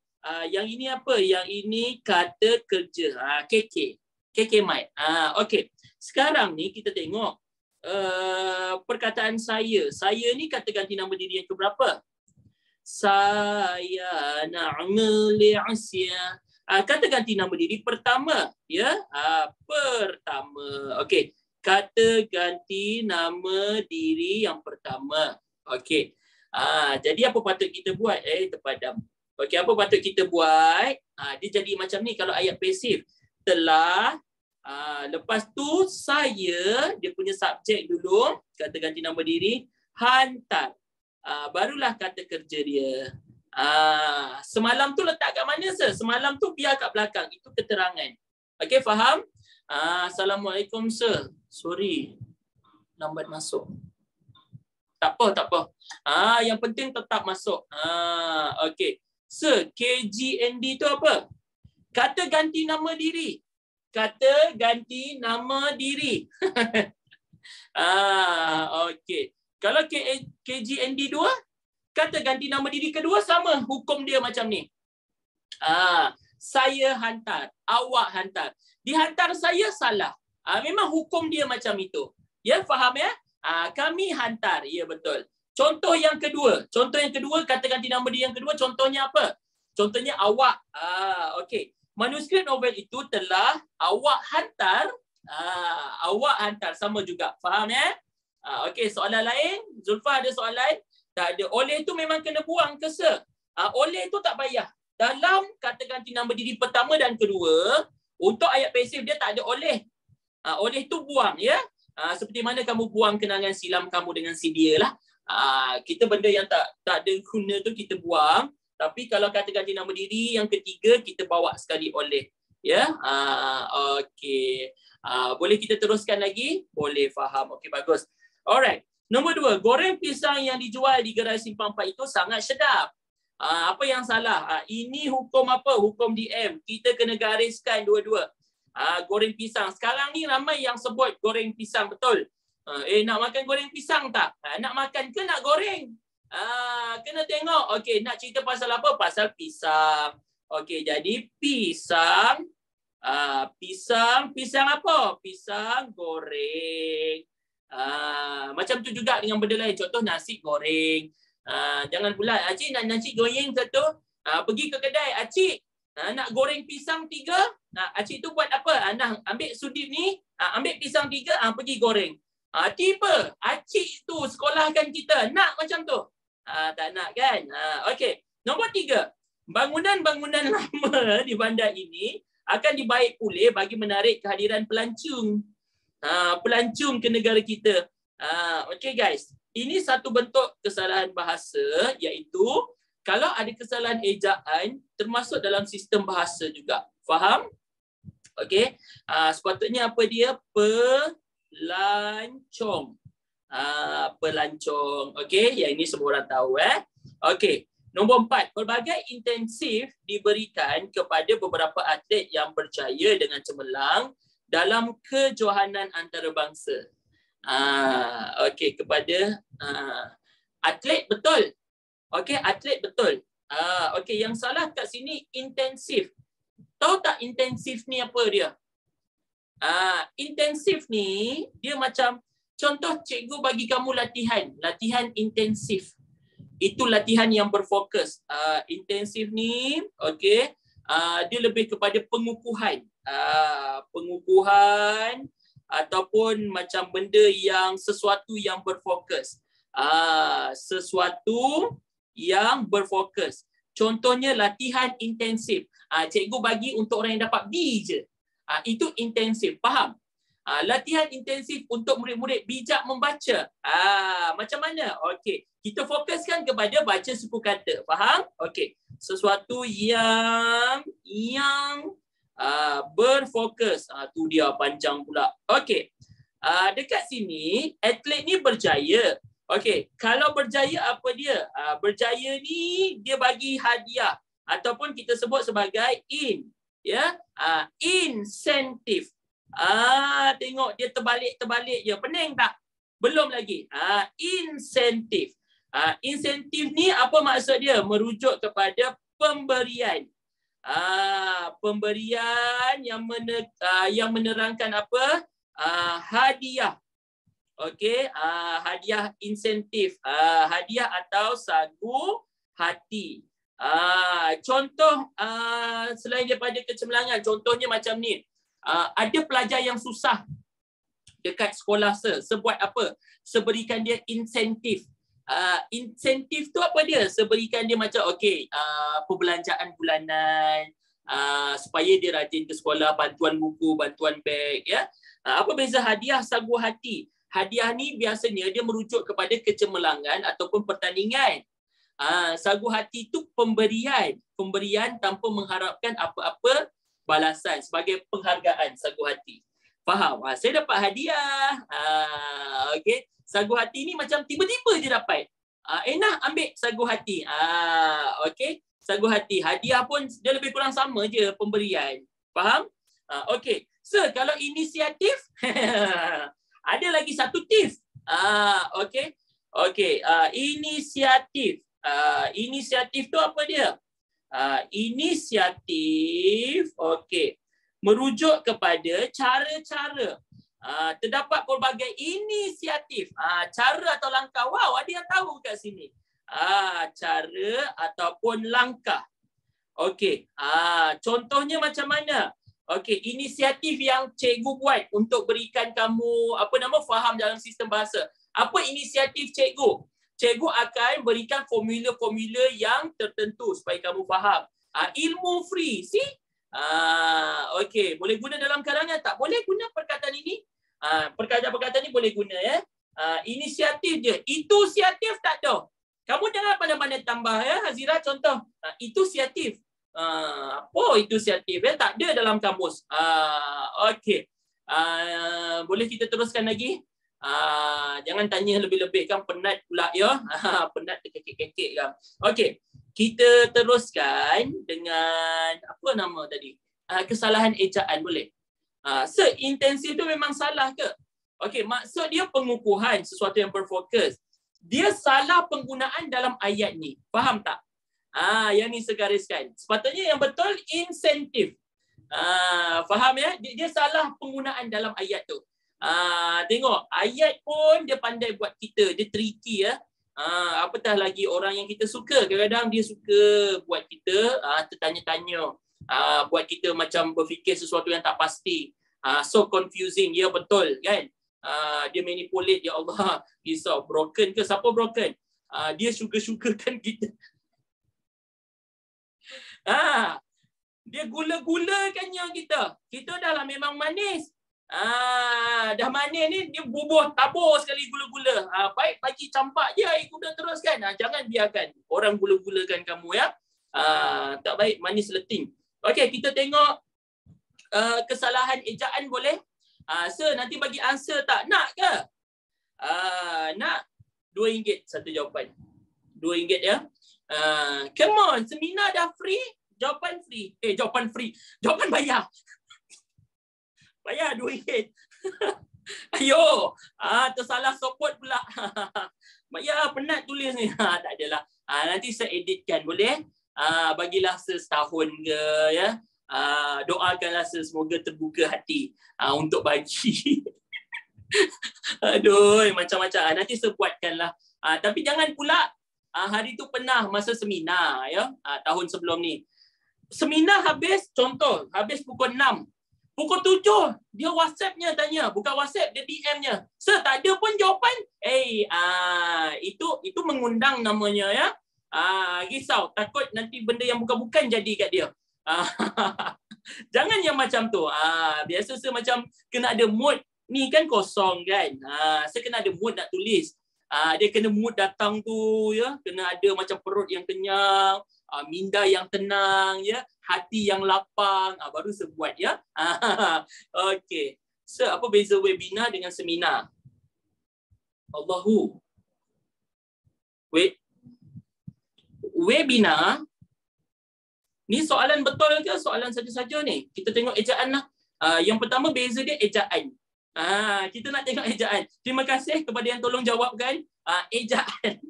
Yang ini apa? Yang ini kata kerja. KK. KK Mike. Okey. Sekarang ni kita tengok perkataan saya. Saya ni kata ganti nama diri yang keberapa? Saya na'mal li'asya. Kata ganti nama diri pertama, ya. Pertama. Okey. Kata ganti nama diri yang pertama. Okey. Jadi apa patut kita buat? Terpadam. Okey, apa patut kita buat? Dia jadi macam ni kalau ayat pasif. Telah, lepas tu saya, dia punya subjek dulu, kata ganti nama diri, hantar. Barulah kata kerja dia. Semalam tu letak kat mana, sir? Semalam tu biar kat belakang. Itu keterangan. Okey, faham? Assalamualaikum, sir. Sorry. Lambat masuk. Tak apa. Yang penting tetap masuk. Okey. Sir, KGND tu apa? Kata ganti nama diri. Kata ganti nama diri. Okey. Kalau KGND 2, kata ganti nama diri kedua sama. Hukum dia macam ni. Saya hantar. Awak hantar. Dihantar saya salah. Memang hukum dia macam itu. Ya, faham ya? Kami hantar. Ya, betul. Contoh yang kedua. Kata ganti nama diri yang kedua. Contohnya apa? Contohnya awak. Okey. Manuskrip novel itu telah awak hantar. Awak hantar. Sama juga. Faham ya? Okey, soalan lain? Zulfa ada soalan? Tak ada. Oleh itu memang kena buang ke, sir? Oleh itu tak payah. Dalam kata ganti nama diri pertama dan kedua, untuk ayat pasif dia tak ada oleh. Oleh itu buang, ya. Seperti mana kamu buang kenangan silam kamu dengan si dia lah. Kita benda yang tak ada guna tu kita buang. Tapi kalau kata ganti nama diri yang ketiga, kita bawa sekali oleh. Ya, okey. Boleh kita teruskan lagi? Boleh, faham. Okey, bagus. Alright. Nombor 2, goreng pisang yang dijual di gerai simpang 4 itu sangat sedap. Apa yang salah? Ini hukum apa? Hukum DM. Kita kena gariskan dua-dua. Goreng pisang. Sekarang ni ramai yang sebut goreng pisang, betul? Nak makan goreng pisang tak? Nak makan ke nak goreng? Kena tengok. Okey, nak cerita pasal apa? Pasal pisang. Okey, jadi pisang. Pisang apa? Pisang goreng. Macam tu juga dengan benda lain. Contoh nasi goreng. Jangan pula, "Acik nak nasi goreng satu." Pergi ke kedai, "Acik nak goreng pisang 3." Acik tu buat apa? Nak ambil sudip ni, ambil pisang 3, pergi goreng. Tiba acik tu sekolahkan kita. Nak macam tu? Tak nak kan? Okey. Nombor 3. Bangunan-bangunan lama di bandar ini akan dibaik pulih bagi menarik kehadiran pelancong. Pelancong ke negara kita. Okey guys. Ini satu bentuk kesalahan bahasa, iaitu kalau ada kesalahan ejaan termasuk dalam sistem bahasa juga. Faham? Okey. Sepatutnya apa dia? Pelancong. Pelancong. Okey, yang ini semua orang tahu Okey. Nombor 4, pelbagai intensif diberikan kepada beberapa atlet yang berjaya dengan cemerlang dalam kejohanan antarabangsa. Okey, kepada atlet betul. Okey, atlet betul. Okey, yang salah kat sini intensif. Tahu tak intensif ni apa dia? Intensif ni dia macam contoh cikgu bagi kamu latihan intensif. Itu latihan yang berfokus. Intensif ni okey, dia lebih kepada pengukuhan. Pengukuhan ataupun macam benda yang sesuatu yang berfokus. Sesuatu yang berfokus. Contohnya latihan intensif. Cikgu bagi untuk orang yang dapat B je. Itu intensif. Faham? Latihan intensif untuk murid-murid bijak membaca. Macam mana? Okey. Kita fokuskan kepada baca suku kata. Faham? Okey. Sesuatu yang berfokus. Tu dia panjang pula. Okey. Dekat sini, atlet ni berjaya. Okey. Kalau berjaya apa dia? Berjaya ni dia bagi hadiah. Ataupun kita sebut sebagai insentif. Tengok dia terbalik je. Pening tak? Belum lagi. Insentif. Insentif ni apa maksud dia? Merujuk kepada pemberian. Pemberian yang menerangkan apa? Hadiah. Okey, hadiah insentif. Hadiah atau sagu hati. Contoh selain daripada kecemerlangan, contohnya macam ni. Ada pelajar yang susah dekat sekolah sebuat apa? Seberikan dia insentif. Insentif tu apa dia? Seberikan dia macam okey, perbelanjaan bulanan, supaya dia rajin ke sekolah, bantuan buku, bantuan beg ya. Apa beza hadiah sagu hati? Hadiah ni biasanya dia merujuk kepada kecemerlangan ataupun pertandingan. Sagu hati tu pemberian tanpa mengharapkan apa-apa balasan, sebagai penghargaan sagu hati. Faham? Saya dapat hadiah. Okey. Sagu hati ni macam tiba-tiba je dapat. Enah ambil sagu hati. Okey. Sagu hati. Hadiah pun dia lebih kurang sama je pemberian. Faham? Okey. Kalau inisiatif ada lagi satu tif. Okey. Okey. Inisiatif. Inisiatif tu apa dia? Inisiatif okey, merujuk kepada cara-cara. Terdapat pelbagai inisiatif. Cara atau langkah. Wow, ada yang tahu kat sini. Cara ataupun langkah. Okey. Contohnya macam mana? Okey, inisiatif yang cikgu buat untuk berikan kamu faham dalam sistem bahasa. Apa inisiatif cikgu? Cikgu akan berikan formula-formula yang tertentu supaya kamu faham. Ilmu free. See? Okey. Boleh guna dalam karangan tak? Boleh guna perkataan ini? Perkataan-perkataan ini boleh guna ya. Inisiatif je. Itu siatif tak ada. Kamu jangan pandai-pandai tambah ya. Hazira contoh. Itu siatif. Apa itu siatif? Tak ada dalam kamus. Okey. Boleh kita teruskan lagi? Jangan tanya lebih-lebih kan, penat pula ya. Penat terkekek-kekek kan. Okey, kita teruskan dengan apa nama tadi? Kesalahan ejaan boleh. Intensif tu memang salah ke? Okey, maksud dia pengukuhan, sesuatu yang berfokus. Dia salah penggunaan dalam ayat ni. Faham tak? Yang ni segariskan. Sepatutnya yang betul insentif. Faham ya? Dia salah penggunaan dalam ayat tu. Tengok, ayat pun dia pandai buat kita. Dia tricky ya. Apatah lagi orang yang kita suka. Kadang-kadang dia suka buat kita tertanya-tanya. Buat kita macam berfikir sesuatu yang tak pasti. So confusing. Ya betul kan? Dia manipulate, ya Allah. Risau, broken ke? Siapa broken? Dia suka-sukakan kita. Dia gula-gulakannya kita. Kita dah lah memang manis. Dah manis ni dia bubuh tabur sekali gula-gula. Baik bagi campak je air gula terus kan. Jangan biarkan orang gula-gulakan kamu ya. Tak baik, manis leting. Okey, kita tengok kesalahan ejaan boleh? Sir, nanti bagi answer tak? Nak ke? Nak? RM2 satu jawapan. RM2 ya. Come on, seminar dah free. Jawapan free. Jawapan free. Jawapan bayar. Bayar RM2. Ayo. Tersalah sopot pula. Bayar, penat tulis ni. Tak adalah. Nanti saya editkan, boleh? Bagilah setahun ke ya. Doakanlah semoga terbuka hati untuk bagi. Aduh, macam-macam. Nanti saya buatkanlah. Tapi jangan pula hari tu pernah masa seminar ya, tahun sebelum ni. Seminar habis, contoh, habis pukul 6. Pukul 7, dia WhatsApp-nya tanya. Bukan WhatsApp, dia DM-nya. Sir, tak ada pun jawapan. Itu mengundang namanya ya. Risau, takut nanti benda yang bukan-bukan jadi kat dia. Jangan yang macam tu. Biasa saya macam kena ada mood. Ni kan kosong kan. Saya kena ada mood nak tulis. Dia kena mood datang tu ya, kena ada macam perut yang kenyang, minda yang tenang ya, hati yang lapang, baru saya buat ya. Okey. So, apa beza webinar dengan seminar? Allahu. Webinar ni soalan betul ke soalan saja-saja ni? Kita tengok ejaan lah. Yang pertama beza dia ejaan. Kita nak tengok ejaan. Terima kasih kepada yang tolong jawabkan. Ejaan.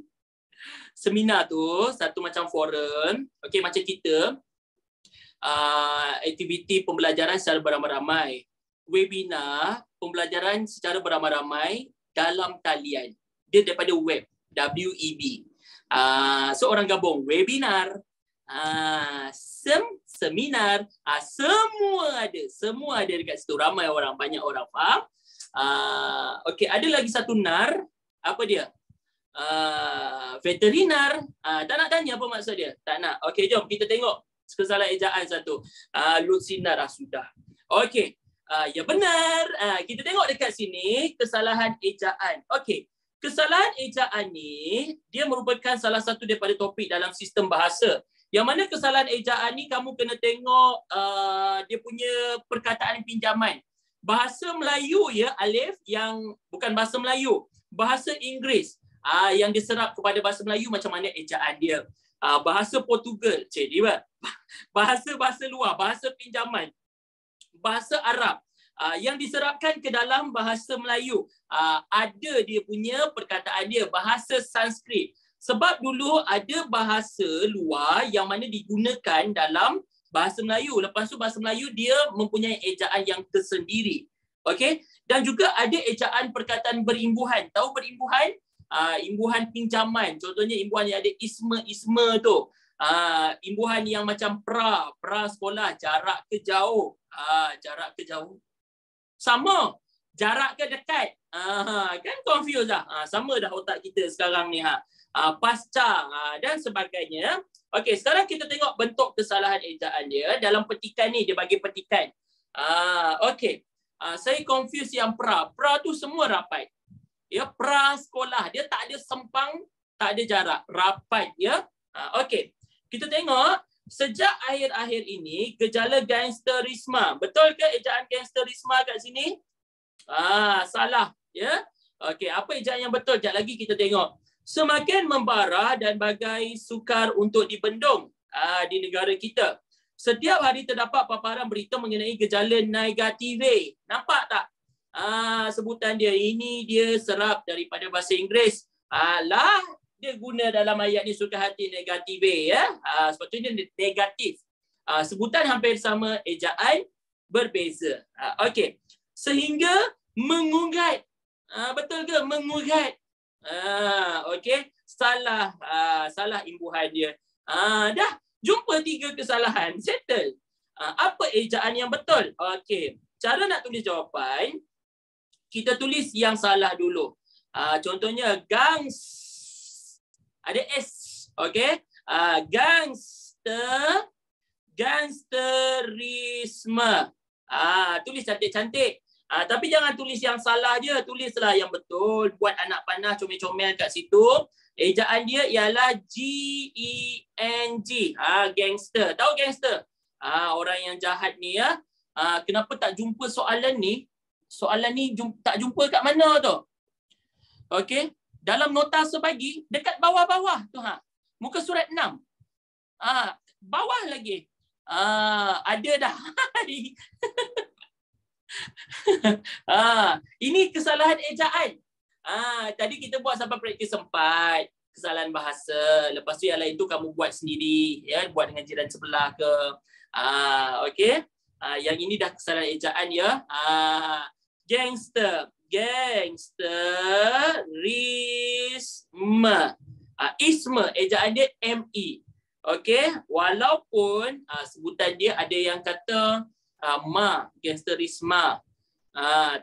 Seminar tu satu macam forum. Okey, macam kita aktiviti pembelajaran secara beramai-ramai. Webinar, pembelajaran secara beramai-ramai dalam talian. Dia daripada web, WEB. So orang gabung webinar, seminar, semua ada dekat situ. Ramai orang, banyak orang faham. Okey, ada lagi satu nar. Apa dia? Veterinar. Tak nak tanya apa maksud dia? Tak nak. Okey, jom kita tengok kesalahan ejaan satu. Lutsinar sudah. Okey. Ya benar. Kita tengok dekat sini kesalahan ejaan. Okey. Kesalahan ejaan ni dia merupakan salah satu daripada topik dalam sistem bahasa. Yang mana kesalahan ejaan ni kamu kena tengok dia punya perkataan pinjaman. Bahasa Melayu ya, Alif, yang bukan bahasa Melayu. Bahasa Inggeris yang diserap kepada bahasa Melayu macam mana ejaan dia. Bahasa Portugal, bahasa luar, bahasa pinjaman. Bahasa Arab yang diserapkan ke dalam bahasa Melayu. Ada dia punya perkataan dia, bahasa Sanskrit. Sebab dulu ada bahasa luar yang mana digunakan dalam bahasa Melayu. Lepas tu bahasa Melayu dia mempunyai ejaan yang tersendiri. Okey? Dan juga ada ejaan perkataan berimbuhan. Tahu berimbuhan? Imbuhan pinjaman. Contohnya imbuhan yang ada isme tu. Imbuhan yang macam pra sekolah, jarak ke jauh. Jarak ke jauh. Sama. Jarak ke dekat. Kan confused dah. Sama dah otak kita sekarang ni. Pasca dan sebagainya. Okey, sekarang kita tengok bentuk kesalahan ejaan dia. Dalam petikan ni dia bagi petikan. Okey. Saya confuse yang pra. Pra tu semua rapat. Ya, pra sekolah. Dia tak ada sempang, tak ada jarak. Rapat ya. Okey. Kita tengok sejak akhir-akhir ini gejala gangsterisme. Betul ke ejaan gangsterisme kat sini? Salah ya. Okey, apa ejaan yang betul? Sekejap lagi kita tengok. Semakin membara dan bagai sukar untuk dibendung di negara kita. Setiap hari terdapat paparan berita mengenai gejala negative. Nampak tak? Sebutan dia. Ini dia serap daripada bahasa Inggeris. Dia guna dalam ayat ni suka hati negative ya. Sepatutnya negatif. Sebutan hampir sama, ejaan berbeza. Okey. Sehingga Mengugat. Betul ke? Mengugat. Okey. Salah. Salah imbuhan dia. Dah. Jumpa 3 kesalahan. Settle. Apa ejaan yang betul? Okey. Cara nak tulis jawapan, kita tulis yang salah dulu. Contohnya, gangs. Ada S. Okey. Gangsterisme. Tulis cantik-cantik. Tapi jangan tulis yang salah je. Tulislah yang betul. Buat anak panah comel-comel kat situ. Ejaan dia ialah G-E-N-G. Gangster. Tahu gangster? Orang yang jahat ni ya. Kenapa tak jumpa soalan ni? Soalan ni tak jumpa kat mana tu? Okey. Dalam nota sebagi, dekat bawah-bawah tu. Muka surat 6. Bawah lagi. Ada dah. Ini kesalahan ejaan. Tadi kita buat sampai praktis 4. Kesalahan bahasa. Lepas tu yang lain tu kamu buat sendiri. Ya, buat dengan jiran sebelah ke. Okey. Yang ini dah kesalahan ejaan ya. Gangster. Gangsterisme. Isme. Ejaan dia M-E. Okey. Walaupun sebutan dia ada yang kata gangsterisme.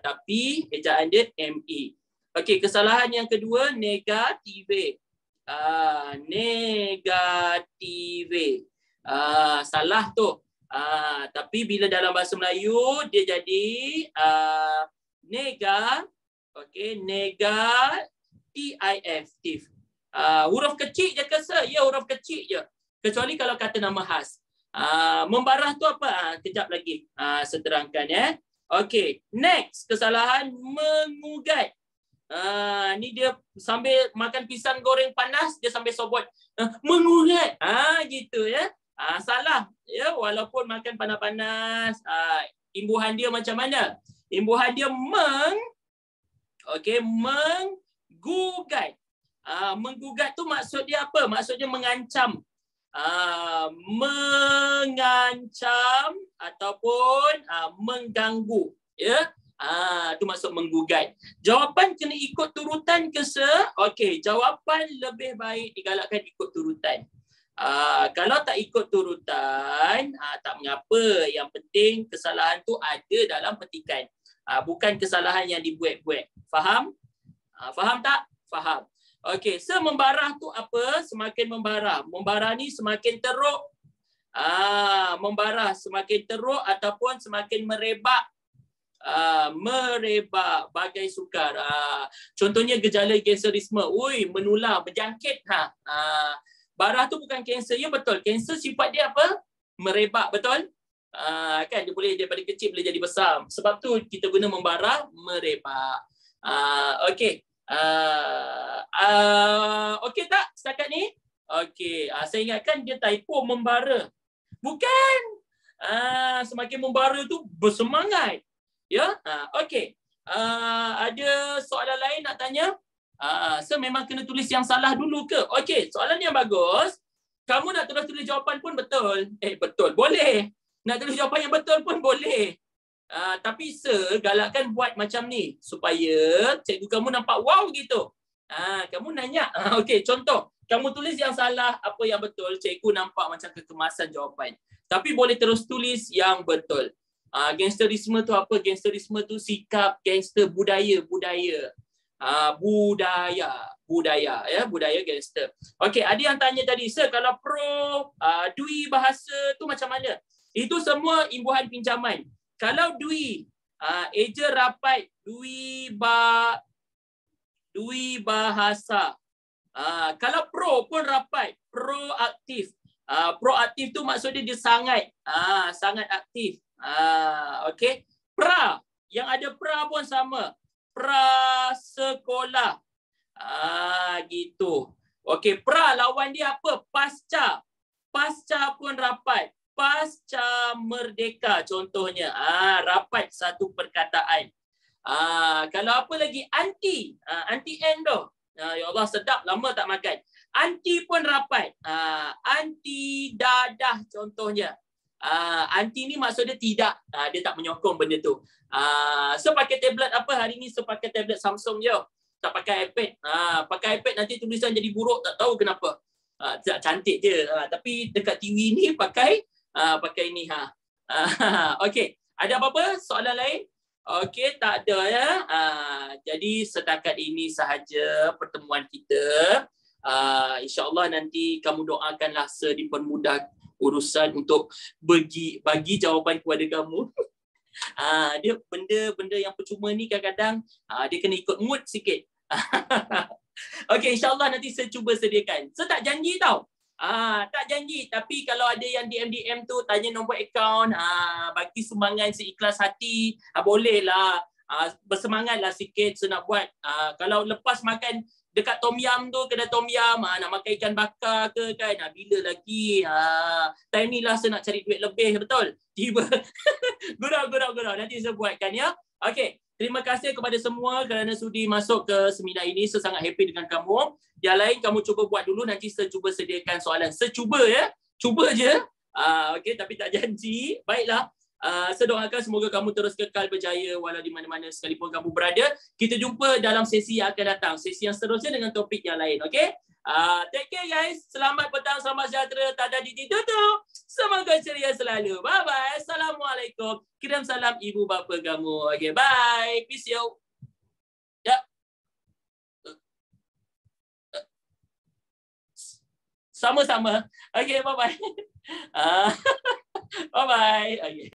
Tapi ejaan dia M-E. Okey, kesalahan yang kedua, negative. Negative. Salah tu. Tapi bila dalam bahasa Melayu dia jadi okey, negatif. Huruf kecil je ke sir? Ya, huruf kecil je. Kecuali kalau kata nama khas. Membarah tu apa? Kejap lagi saya terangkan ya. Okey, next kesalahan mengugat. Ni dia sambil makan pisang goreng panas, dia sambil sobot. Mengugat. Gitu ya. Salah. Ya, walaupun makan panas-panas, imbuhan dia macam mana? Imbuhan dia menggugat. Menggugat tu maksud dia apa? Maksud dia mengancam. Mengancam ataupun mengganggu, ya. Itu maksud menggugat. Jawapan kena ikut turutan ke sir? Okey, jawapan lebih baik digalakkan ikut turutan. Kalau tak ikut turutan, tak mengapa. Yang penting kesalahan tu ada dalam petikan. Bukan kesalahan yang dibuat-buat. Faham? Faham tak? Faham. Okey, so membarah tu apa? Semakin membarah. Membarah ni semakin teruk. Membarah semakin teruk ataupun semakin merebak. Merebak bagai sukar. Contohnya gejala kanserisme. Menular, berjangkit. Barah tu bukan kanser. Ya betul. Kanser sifat dia apa? Merebak, betul? Kan dia boleh daripada kecil boleh jadi besar. Sebab tu kita guna membarah, merebak. Okey. Okey tak setakat ni? Okey, saya ingatkan dia typo membara. Bukan. Semakin membara tu bersemangat. Ya? Okey. Ada soalan lain nak tanya? So memang kena tulis yang salah dulu ke? Okey, soalan yang bagus. Kamu nak tulis jawapan pun betul. Betul. Boleh. Nak tulis jawapan yang betul pun boleh. Tapi galakkan buat macam ni supaya cikgu kamu nampak wow gitu. Kamu nanya. Okey, contoh. Kamu tulis yang salah, apa yang betul, cikgu nampak macam kekemasan jawapan. Tapi boleh terus tulis yang betul. Gangsterisme tu apa? Gangsterisme tu sikap gangster, budaya. Budaya ya, budaya gangster. Okey, ada yang tanya tadi, sir kalau pro dui bahasa tu macam mana? Itu semua imbuhan pinjaman. Kalau dui, eja rapat, dui bahasa. Kalau pro pun rapat, proaktif. Proaktif tu maksudnya dia sangat aktif. Okey. Pra, yang ada pra pun sama. Prasekolah. Gitu. Okey, pra lawan dia apa? Pasca. Pasca pun rapat. Pasca merdeka contohnya. Rapat satu perkataan. Kalau apa lagi? Anti. Anti-N tu. Ya Allah, sedap. Lama tak makan. Anti pun rapat. Anti dadah contohnya. Anti ni maksud dia tidak, dia tak menyokong benda tu. So pakai tablet apa hari ni? So pakai tablet Samsung je. Tak pakai iPad. Pakai iPad nanti tulisan jadi buruk, tak tahu kenapa. Cantik je. Tapi dekat TV ni pakai ini. Okey. Ada apa-apa soalan lain? Okey, tak ada ya. Jadi setakat ini sahaja pertemuan kita. InsyaAllah nanti kamu doakanlah dipermudah urusan untuk bagi jawapan kepada kamu. Dia benda-benda yang percuma ni kadang-kadang dia kena ikut mood sikit. Okey, insyaAllah nanti saya cuba sediakan. Saya tak janji tau. Tak janji, tapi kalau ada yang DM tu tanya nombor akaun, bagi sumbangan seikhlas hati, bolehlah. Bersemangatlah sikit saya nak buat. Kalau lepas makan dekat Tom Yum tu, kedai Tom Yum, nak makan ikan bakar ke kan, bila lagi? Time ni lah saya nak cari duit lebih, betul? Tiba. Gurau. Nanti saya buatkan ya. Okey. Terima kasih kepada semua kerana sudi masuk ke seminar ini. Saya sangat happy dengan kamu. Yang lain kamu cuba buat dulu, nanti saya cuba sediakan soalan. Saya cuba ya. Cuba je. Okey, tapi tak janji. Baiklah. Saya doakan semoga kamu terus kekal berjaya walau di mana-mana sekalipun kamu berada. Kita jumpa dalam sesi yang akan datang. Sesi yang seterusnya dengan topik yang lain. Okey? Take care guys. Selamat petang, selamat sejahtera. Tak ada ditutup. Semoga ceria selalu. Bye-bye. Assalamualaikum. Kirim salam ibu bapa kamu. Okay, bye. Peace yo. Ya. Sama-sama. Okay, bye-bye. Bye-bye. Okay.